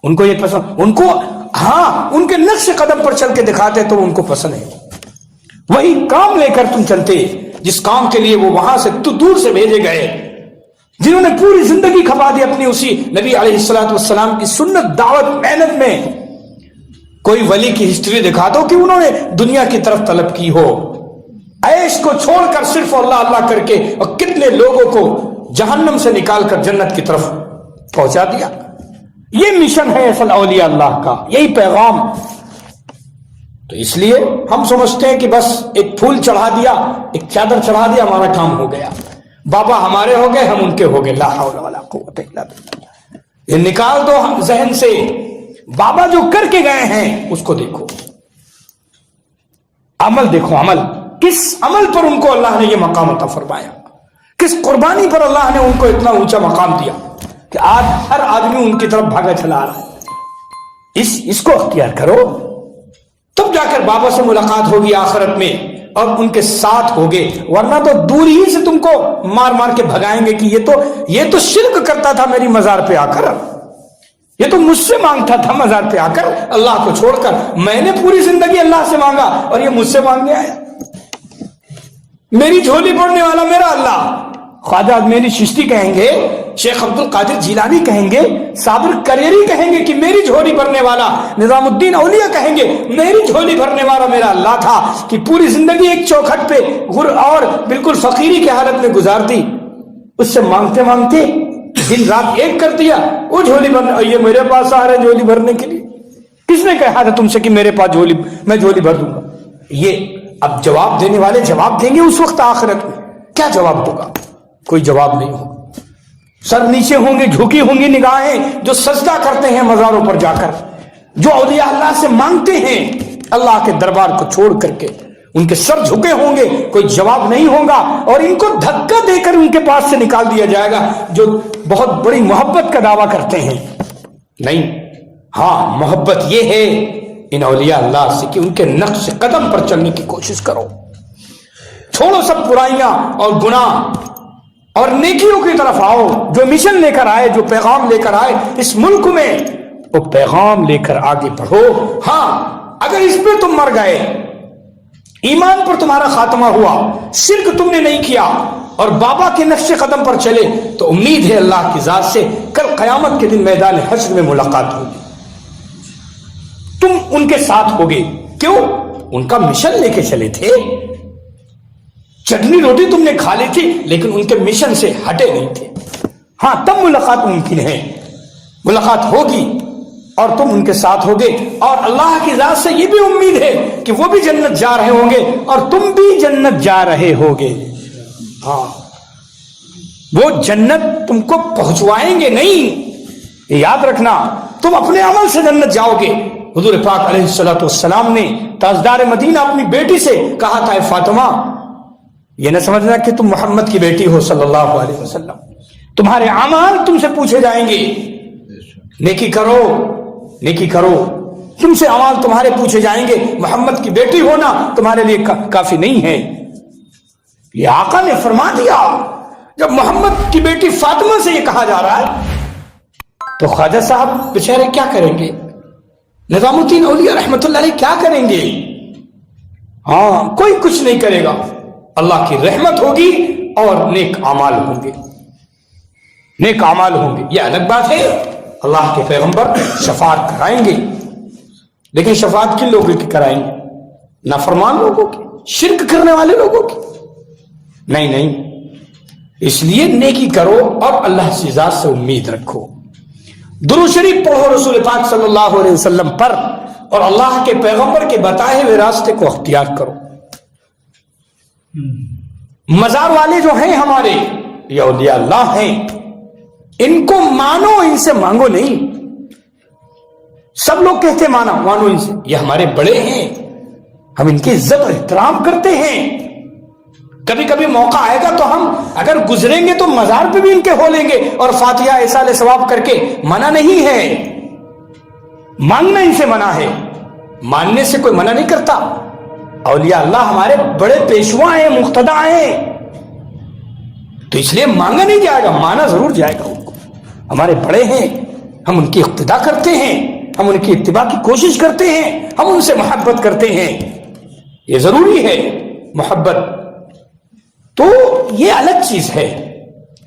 ان کو یہ پسند، ان کو، ہاں، ان کے نقش قدم پر چل کے دکھاتے تو ان کو پسند ہے، وہی کام لے کر تم چلتے، جس کام کے لیے وہ وہاں سے تو دور سے بھیجے گئے، جنہوں نے پوری زندگی کھپا دی اپنی اسی نبی علیہ السلام کی سنت، دعوت، محنت میں۔ کوئی ولی کی ہسٹری دکھا دو کہ انہوں نے دنیا کی طرف طلب کی ہو، عیش کو چھوڑ کر صرف اللہ اللہ کر کے، اور کتنے لوگوں کو جہنم سے نکال کر جنت کی طرف پہنچا دیا۔ یہ مشن ہے اصل اولیاء اللہ کا، یہی پیغام۔ تو اس لیے ہم سمجھتے ہیں کہ بس ایک پھول چڑھا دیا، ایک چادر چڑھا دیا، ہمارا کام ہو گیا، بابا ہمارے ہو گئے، ہم ان کے ہو گئے، لا حول ولا قوت الا باللہ۔ یہ نکال دو ہم ذہن سے، بابا جو کر کے گئے ہیں اس کو دیکھو، عمل دیکھو، عمل، کس عمل پر ان کو اللہ نے یہ مقام عطا فرمایا، کس قربانی پر اللہ نے ان کو اتنا اونچا مقام دیا کہ آج ہر آدمی ان کی طرف بھاگا چلا رہا ہے۔ اس کو اختیار کرو، تب جا کر بابا سے ملاقات ہوگی آخرت میں، اور ان کے ساتھ ہوگے، ورنہ تو دور ہی سے تم کو مار مار کے بھگائیں گے کہ یہ تو شرک کرتا تھا میری مزار پہ آ کر، یہ تو مجھ سے مانگتا تھا مزار پہ آ کر اللہ کو چھوڑ کر، میں نے پوری زندگی اللہ سے مانگا اور یہ مجھ سے مانگنے آیا، میری جھولی پڑنے والا میرا اللہ۔ خواجہ میری چشتی کہیں گے شیخ عبد القادر جیلانی کہیں گے، صابر کریری کہیں گے کہ میری جھولی بھرنے والا، نظام الدین اولیاء کہیں گے میری جھولی بھرنے والا میرا اللہ تھا، کہ پوری زندگی ایک چوکھٹ پہ اور بالکل فقیری کی حالت میں گزار دی، اس سے مانگتے مانگتے دن رات ایک کر دیا، وہ جھولی بھرنے، یہ میرے پاس آ رہے جھولی بھرنے کے لیے، کس نے کہا تھا تم سے کہ میرے پاس میں جھولی بھر دوں گا؟ یہ اب جواب دینے والے جواب دیں گے اس وقت آخرت میں، کیا جواب ہوگا؟ کوئی جواب نہیں ہوگا، سر نیچے ہوں گے، جھکی ہوں گی نگاہیں، جو سجدہ کرتے ہیں مزاروں پر جا کر، جو اولیاء اللہ سے مانگتے ہیں اللہ کے دربار کو چھوڑ کر کے، ان کے سر جھکے ہوں گے، کوئی جواب نہیں ہوگا، اور ان کو دھکا دے کر ان کے پاس سے نکال دیا جائے گا جو بہت بڑی محبت کا دعویٰ کرتے ہیں۔ نہیں، ہاں محبت یہ ہے ان اولیاء اللہ سے کہ ان کے نقش قدم پر چلنے کی کوشش کرو، چھوڑو سب برائیاں اور گناہ اور نیکیوں کی طرف آؤ، جو مشن لے کر آئے، جو پیغام لے کر آئے اس ملک میں، وہ پیغام لے کر آگے بڑھو۔ ہاں اگر اس پہ تم مر گئے، ایمان پر تمہارا خاتمہ ہوا، شرک تم نے نہیں کیا اور بابا کے نقش قدم پر چلے، تو امید ہے اللہ کی ذات سے کل قیامت کے دن میدان حشر میں ملاقات ہوگی، تم ان کے ساتھ ہوگے۔ کیوں؟ ان کا مشن لے کے چلے تھے، چٹنی روٹی تم نے کھا لی تھی لیکن ان کے مشن سے ہٹے نہیں تھے۔ ہاں تب ملاقات ممکن ہے، ملاقات ہوگی اور تم ان کے ساتھ ہوگے، اور اللہ کی ذات سے یہ بھی امید ہے کہ وہ بھی جنت جا رہے ہوں گے اور تم بھی جنت جا رہے ہوگے۔ ہاں وہ جنت تم کو پہنچوائیں گے نہیں، یہ یاد رکھنا، تم اپنے عمل سے جنت جاؤ گے۔ حضور پاک علیہ الصلوۃ والسلام نے تاجدار مدینہ اپنی بیٹی سے کہا تھا، اے فاطمہ یہ نہ سمجھنا کہ تم محمد کی بیٹی ہو صلی اللہ علیہ وسلم، تمہارے اعمال تم سے پوچھے جائیں گے، نیکی کرو نیکی کرو، تم سے اعمال تمہارے پوچھے جائیں گے، محمد کی بیٹی ہونا تمہارے لیے کافی نہیں ہے۔ یہ آقا نے فرما دیا، جب محمد کی بیٹی فاطمہ سے یہ کہا جا رہا ہے تو خواجہ صاحب بیچارے کیا کریں گے، نظام الدین اولیاء رحمت اللہ علیہ کیا کریں گے؟ ہاں کوئی کچھ نہیں کرے گا، اللہ کی رحمت ہوگی اور نیک اعمال ہوں گے، نیک اعمال ہوں گے۔ یہ الگ بات ہے، اللہ کے پیغمبر شفاعت کرائیں گے، لیکن شفاعت کن لوگوں کی کرائیں گے؟ نافرمان لوگوں کی، شرک کرنے والے لوگوں کی؟ نہیں، اس لیے نیکی کرو اور اللہ سے ذات سے امید رکھو، درود شریف پڑھو رسول پاک صلی اللہ علیہ وسلم پر، اور اللہ کے پیغمبر کے بتائے ہوئے راستے کو اختیار کرو۔ مزار والے جو ہیں ہمارے، یہ اولیاء اللہ ہیں، ان کو مانو، ان سے مانگو نہیں۔ سب لوگ کہتے مانو ان سے، یہ ہمارے بڑے ہیں، ہم ان کی عزت اور احترام کرتے ہیں۔ کبھی کبھی موقع آئے گا تو ہم اگر گزریں گے تو مزار پہ بھی ان کے ہو لیں گے اور فاتحہ ایصال ثواب کر کے، منع نہیں ہے، مانگنا ان سے منع ہے، ماننے سے کوئی منع نہیں کرتا۔ اولیاء اللہ ہمارے بڑے پیشوا ہیں، مقتدی ہیں، تو اس لیے مانگا نہیں جائے گا، مانا ضرور جائے گا ان کو، ہمارے بڑے ہیں، ہم ان کی اقتداء کرتے ہیں، ہم ان کی اتباع کی کوشش کرتے ہیں، ہم ان سے محبت کرتے ہیں، یہ ضروری ہے محبت۔ تو یہ الگ چیز ہے،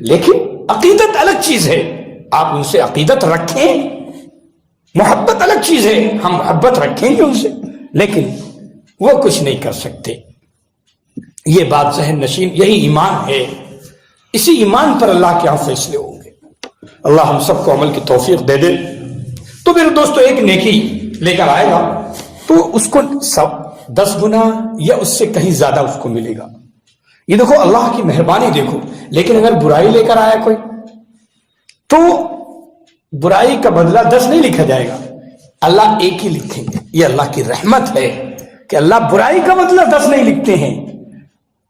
لیکن عقیدت الگ چیز ہے، آپ ان سے عقیدت رکھیں، محبت الگ چیز ہے، ہم محبت رکھیں گے ان سے، لیکن وہ کچھ نہیں کر سکتے۔ یہ بات ذہن نشین، یہی ایمان ہے، اسی ایمان پر اللہ کے یہاں فیصلے ہوں گے۔ اللہ ہم سب کو عمل کی توفیق دے دے۔ تو میرے دوستو، ایک نیکی لے کر آئے گا تو اس کو 10 گنا یا اس سے کہیں زیادہ اس کو ملے گا۔ یہ دیکھو اللہ کی مہربانی دیکھو۔ لیکن اگر برائی لے کر آیا کوئی تو برائی کا بدلہ 10 نہیں لکھا جائے گا، اللہ ایک ہی لکھیں گے۔ یہ اللہ کی رحمت ہے کہ اللہ برائی کا بدلہ 10 نہیں لکھتے ہیں۔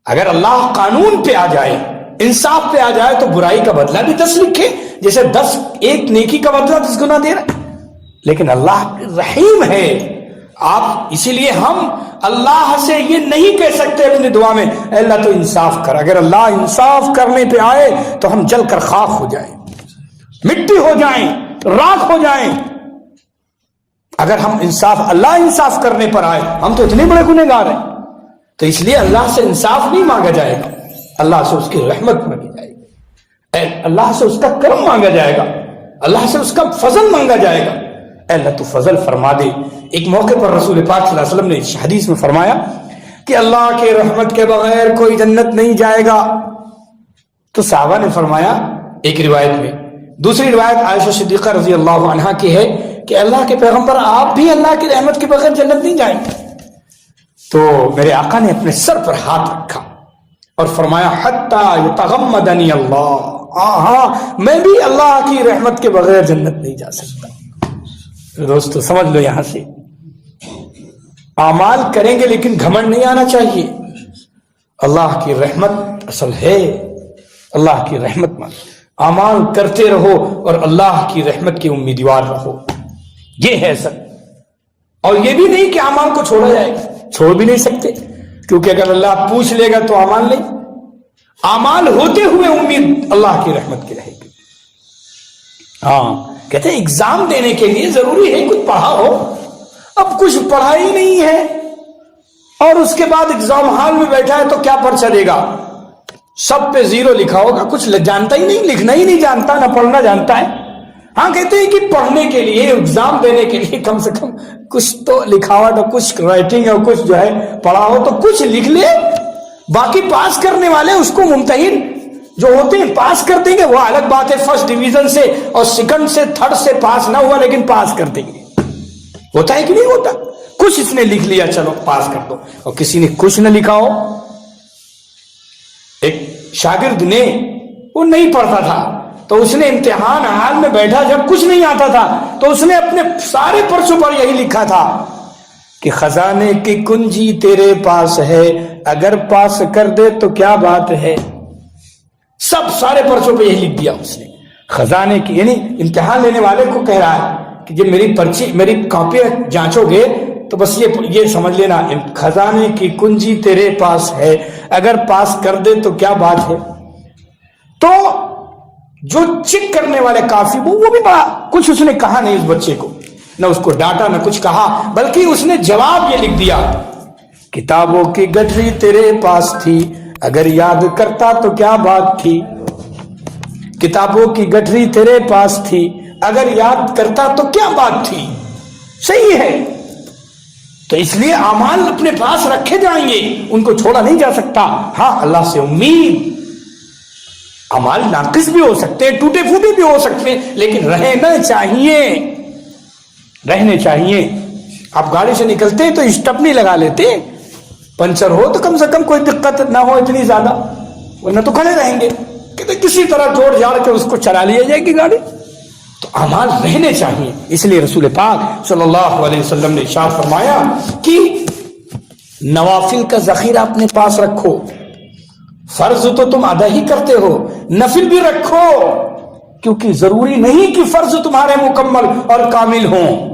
اگر اللہ قانون پہ آ جائے، انصاف پہ آ جائے تو برائی کا بدلہ بھی 10 لکھے، جیسے 10 ایک نیکی کا بدلہ 10 گنا دے رہا ہے۔ لیکن اللہ رحیم ہے، آپ اسی لیے ہم اللہ سے یہ نہیں کہہ سکتے اپنی دعا میں اے اللہ تو انصاف کر۔ اگر اللہ انصاف کرنے پہ آئے تو ہم جل کر خاک ہو جائیں، مٹی ہو جائیں، راکھ ہو جائیں۔ اگر ہم اللہ انصاف کرنے پر آئے، ہم تو اتنے بڑے گنہگار ہیں، تو اس لیے اللہ سے انصاف نہیں مانگا جائے گا، اللہ سے اس کی رحمت مانگی جائے گی۔ اللہ سے اس کا کرم مانگا جائے گا، اللہ سے اس کا فضل مانگا جائے گا. اے اللہ تو فضل فرما دے. ایک موقع پر رسول پاک صلی اللہ علیہ وسلم نے اس حدیث میں فرمایا کہ اللہ کے رحمت کے بغیر کوئی جنت نہیں جائے گا. تو صحابہ نے فرمایا ایک روایت میں، دوسری روایت عائشہ صدیقہ رضی اللہ عنہا کی ہے کہ اللہ کے پیغمبر آپ بھی اللہ کی رحمت کے بغیر جنت نہیں جائیں گے. تو میرے آقا نے اپنے سر پر ہاتھ رکھا اور فرمایا حتی یتغمدنی اللہ، ہاں میں بھی اللہ کی رحمت کے بغیر جنت نہیں جا سکتا. دوستو سمجھ لو یہاں سے اعمال کریں گے لیکن گھمنڈ نہیں آنا چاہیے. اللہ کی رحمت اصل ہے، اللہ کی رحمت مان، اعمال کرتے رہو اور اللہ کی رحمت کے امیدوار رہو، یہ ہے سب. اور یہ بھی نہیں کہ اعمال کو چھوڑا جائے گا، چھوڑ بھی نہیں سکتے، کیونکہ اگر اللہ پوچھ لے گا تو اعمال نہیں. اعمال ہوتے ہوئے امید اللہ کی رحمت کی رہے گی. ہاں کہتے ہیں ایگزام دینے کے لیے ضروری ہے کچھ پڑھا ہو. اب کچھ پڑھا ہی نہیں ہے اور اس کے بعد ایگزام ہال میں بیٹھا ہے تو کیا پرچہ دے گا؟ سب پہ 0 لکھا ہوگا، کچھ جانتا ہی نہیں، لکھنا ہی نہیں جانتا، نہ پڑھنا جانتا ہے. ہاں کہتے ہیں کہ پڑھنے کے لیے، ایگزام دینے کے لیے کم سے کم کچھ تو لکھا ہوا، تو کچھ رائٹنگ اور کچھ جو ہے پڑھا ہو تو کچھ لکھ لے. باقی پاس کرنے والے اس کو ممتحن جو ہوتے ہیں پاس کر دیں گے، وہ الگ بات ہے. فرسٹ ڈویژن سے اور سیکنڈ سے تھرڈ سے پاس نہ ہوا لیکن پاس کر دیں گے. ہوتا ہے کہ نہیں ہوتا؟ کچھ اس نے لکھ لیا چلو پاس کر دو، اور کسی نے کچھ نہ لکھا ہو. ایک شاگرد نے وہ نہیں پڑھتا تھا تو اس نے امتحان حال میں بیٹھا، جب کچھ نہیں آتا تھا تو اس نے اپنے سارے پرچوں پر یہی لکھا تھا کہ خزانے کی کنجی تیرے پاس ہے، اگر پاس کر دے تو کیا بات ہے. سب سارے پرچوں پہ یہی لکھ دیا اس نے. خزانے کی یعنی امتحان لینے والے کو کہہ رہا ہے کہ جب میری کاپی جانچو گے تو بس یہ سمجھ لینا خزانے کی کنجی تیرے پاس ہے، اگر پاس کر دے تو کیا بات ہے. تو جو چیک کرنے والے کافی وہ بھی بڑا کچھ اس نے کہا نہیں اس بچے کو، نہ اس کو ڈانٹا نہ کچھ کہا، بلکہ اس نے جواب یہ لکھ دیا کتابوں کی گٹھری تیرے پاس تھی، اگر یاد کرتا تو کیا بات تھی. کتابوں کی گٹھری تیرے پاس تھی، اگر یاد کرتا تو کیا بات تھی. صحیح ہے. تو اس لیے اعمال اپنے پاس رکھے جائیں گے، ان کو چھوڑا نہیں جا سکتا. ہاں اللہ سے امید، اعمال ناقص بھی ہو سکتے ہیں، ٹوٹے پھوٹے بھی ہو سکتے ہیں، لیکن رہنا چاہیے، رہنے چاہیے. آپ گاڑی سے نکلتے ہیں تو اسٹپنی لگا لیتے، پنچر ہو تو کم سے کم کوئی دقت نہ ہو اتنی زیادہ، ورنہ تو کھڑے رہیں گے. کہ کسی طرح جوڑ جاڑ کے اس کو چلا لیا جائے گی گاڑی. تو اعمال رہنے چاہیے. اس لیے رسول پاک صلی اللہ علیہ وسلم نے ارشاد فرمایا کہ نوافل کا ذخیرہ اپنے پاس رکھو. فرض تو تم ادا ہی کرتے ہو، نفل بھی رکھو، کیونکہ ضروری نہیں کہ فرض تمہارے مکمل اور کامل ہوں.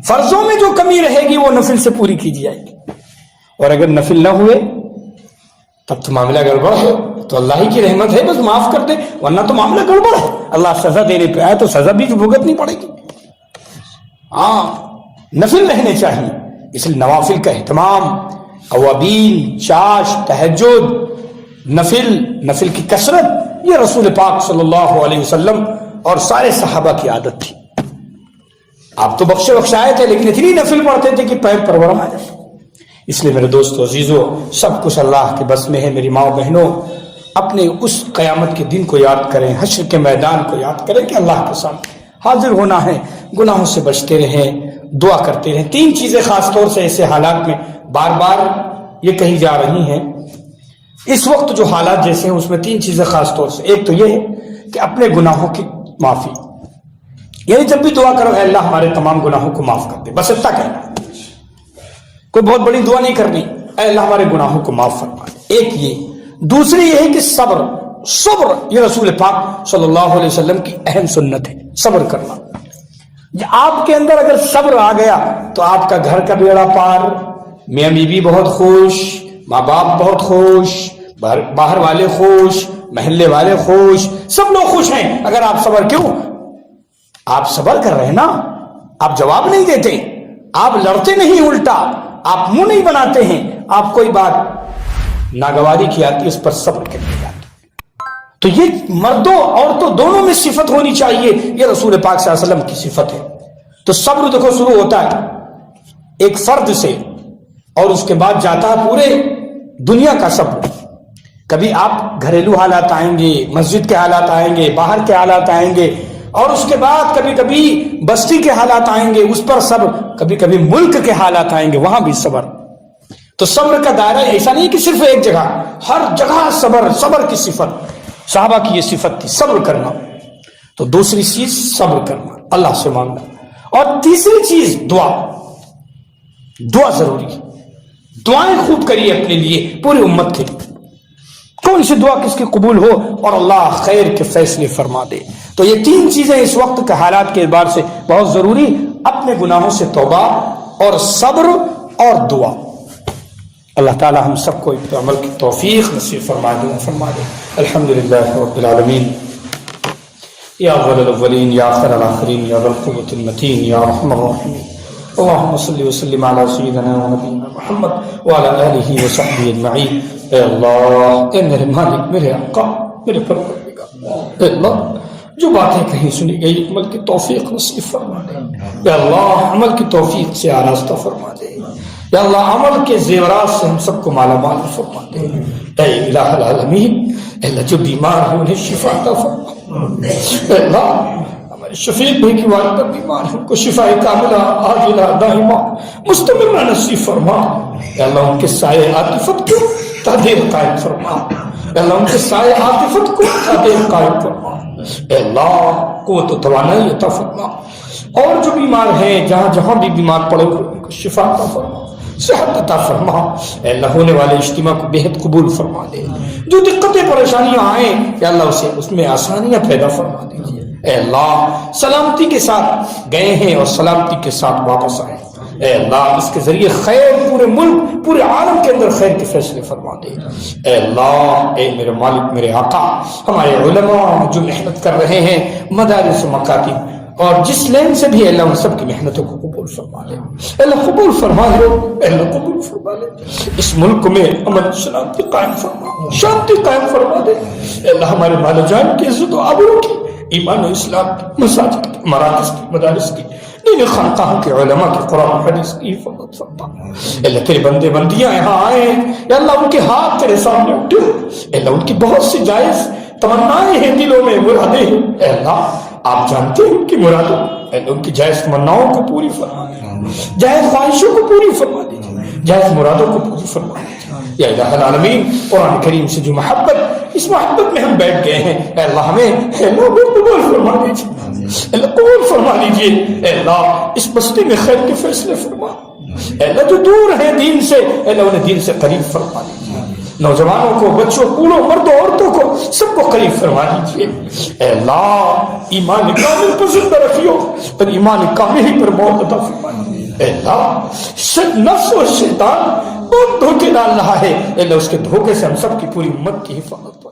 فرضوں میں جو کمی رہے گی وہ نفل سے پوری کی جائے گی، اور اگر نفل نہ ہوئے تب تو معاملہ گڑبڑ ہے. تو اللہ ہی کی رحمت ہے، بس معاف کر دے، ورنہ تو معاملہ گڑبڑ ہے. اللہ سزا دینے پہ آئے تو سزا بھی بھگتنی پڑے گی. ہاں نفل رہنے چاہیے. اس لیے نوافل کا اہتمام، اوابین، چاش، تہجد، نفل کی کثرت، یہ رسول پاک صلی اللہ علیہ وسلم اور سارے صحابہ کی عادت تھی. آپ تو بخشائے تھے لیکن اتنی نفل پڑھتے تھے کہ پیر پرورم آ جائے. اس لیے میرے دوستو عزیزو، سب کچھ اللہ کے بس میں ہے. میری ماں بہنوں، اپنے اس قیامت کے دن کو یاد کریں، حشر کے میدان کو یاد کریں کہ اللہ کے سامنے حاضر ہونا ہے. گناہوں سے بچتے رہیں، دعا کرتے رہیں. 3 چیزیں خاص طور سے ایسے حالات میں بار بار یہ کہی جا رہی ہیں. اس وقت جو حالات جیسے ہیں اس میں 3 چیزیں خاص طور سے. ایک تو یہ ہے کہ اپنے گناہوں کی معافی، یعنی جب بھی دعا کرو اے اللہ ہمارے تمام گناہوں کو معاف کر دے، بس اتنا کہنا، کوئی بہت بڑی دعا نہیں کرنی. اے اللہ ہمارے گناہوں کو معاف فرما دے. ایک یہ. دوسری یہ ہے کہ صبر یہ رسول پاک صلی اللہ علیہ وسلم کی اہم سنت ہے، صبر کرنا. آپ کے اندر اگر صبر آ گیا تو آپ کا گھر کا بیڑا پار، میاں بیوی بہت خوش، ماں باپ بہت خوش، باہر والے خوش، محلے والے خوش، سب لوگ خوش ہیں. اگر آپ صبر، کیوں؟ آپ صبر کر رہے ہیں نا، آپ جواب نہیں دیتے، آپ لڑتے نہیں، الٹا آپ منہ نہیں بناتے ہیں. آپ کوئی بات ناگواری کی آتی ہے اس پر صبر کرنے جاتے. تو یہ مردوں عورتوں دونوں میں صفت ہونی چاہیے، یہ رسول پاک صلی اللہ علیہ وسلم کی صفت ہے۔ تو صبر دیکھو شروع ہوتا ہے ایک فرد سے اور اس کے بعد جاتا ہے پورے دنیا کا صبر۔ کبھی آپ گھریلو حالات آئیں گے، مسجد کے حالات آئیں گے، باہر کے حالات آئیں گے، اور اس کے بعد کبھی کبھی بستی کے حالات آئیں گے، اس پر صبر، کبھی کبھی ملک کے حالات آئیں گے، وہاں بھی صبر۔ تو صبر کا دائرہ ایسا نہیں کہ صرف ایک جگہ، ہر جگہ صبر، صبر کی صفت، صحابہ کی یہ صفت تھی، صبر کرنا۔ تو دوسری چیز صبر کرنا، اللہ سے مانگنا، اور تیسری چیز دعا، دعا ضروری ہے۔ دعائیں خوب کریے اپنے لیے، پوری امت کے لیے، کون سی دعا کس کی قبول ہو اور اللہ خیر کے فیصلے فرما دے۔ تو یہ تین چیزیں اس وقت کے حالات کے اعتبار سے بہت ضروری، اپنے گناہوں سے توبہ اور صبر اور دعا۔ اللہ تعالی ہم سب کو اس عمل کی توفیق نصیب فرما دے۔ الحمدللہ رب العالمین، یا اول الاولین یا آخر الاخرین یا ذی القوة المتین یا ارحم الراحمین، اللہم صلی وسلم علی سیدنا و نبینا محمد وعلی آلہ وصحبہ اجمعین۔ اے اللہ، اے میرے مالک، میرے آقا، میرے پروردگار، اے اللہ جو باتیں کہیں سنی گئی عمل کی توفیق نصیب فرما دے۔ یا اللہ عمل کی توفیق سے آراستہ فرما دے۔ یا اللہ عمل کے زیورات سے ہم سب کو مالا مال فرما دے۔ اے الہ العالمین، اے اللہ جو بیمار ہیں انہیں شفا عطا فرما۔ اے اللہ ہمارے شفیق بھائی کی والدہ بیمار ہیں، ان کو شفا کاملہ عاجلہ دائمہ مستمرہ نصیب فرما۔ اے اللہ ان کے سائے عاطفت کو تادیر قائم فرما۔ اے اللہ ان کے سائے عاطفت کو تادیر قائم فرما۔ اے اللہ قوت و توانائی عطا فرما، اور جو بیمار ہیں جہاں جہاں بھی بیمار پڑے ہوئے ان کو شفا عطا فرما، صحت عطا فرما۔ اے اللہ ہونے والے اجتماع کو بہت قبول فرما دے۔ جو دقتیں پریشانیاں آئیں یا اللہ اسے اس میں آسانیاں پیدا فرما دیجیے۔ اے اللہ سلامتی کے ساتھ گئے ہیں اور سلامتی کے ساتھ واپس آئے، اے اللہ اس کے ذریعے خیر پورے ملک پورے عالم کے اندر خیر کے فیصلے فرما دے۔ اے اللہ، اے میرے مالک میرے آقا، ہمارے علماء جو محنت کر رہے ہیں مدارس و مکاتب اور جس لین سے بھی، اللہ ان سب کی محنتوں کو قبول فرما لے۔ اللہ قبول فرما لے، اللہ قبول فرما لے۔ اس ملک میں امن سلامتی قائم فرما، شانتی قائم فرما دے۔ اللہ ہمارے والد جان کی عزت و آبرو کی، ایمان و اسلام کی، مساجد کی، مراکز کی، مدارس کی، دین خانقاہوں کے علماء کی، قرآن و حدیث کی حفاظت فرما۔ اللہ تیرے بندے بندیاں یہاں آئے ہیں، یا اللہ ان کے ہاتھ تیرے سامنے اٹھے، اللہ ان کی بہت سی جائز تمنائیں ہیں، دلوں میں مرادیں ہیں، اے اللہ آپ جانتے ہیں ان کی مرادوں، ان کی جائز تمناؤں کو پوری فرما دیجیے، جائز خواہشوں کو پوری فرما دیجیے، جائز مرادوں کو پوری فرما دیجیے۔ یا الہ العالمین، قرآن کریم سے جو محبت، اس محبت میں ہم بیٹھ گئے ہیں، اے اللہ ہمیں قبول فرما دیجیے، اللہ قبول فرما دیجیے۔ اے اللہ اس بستی میں خیر کے فیصلے فرما، اے اللہ جو دور ہیں دین سے، اے اللہ انہیں دین سے قریب فرما دیجیے۔ نوجوانوں کو، بچوں، بوڑھوں، مردوں، عورتوں کو سب کو قریب فرما دیجیے۔ اے اللہ ایمان کامل پر زندہ رکھیو، پر ایمان کامل ہی پر موت عطا فرما دیجیے۔ اے اللہ نفس اور شیطان بہت دھوکے ڈال رہا ہے، اے اللہ اس کے دھوکے سے ہم سب کی پوری امت کی حفاظت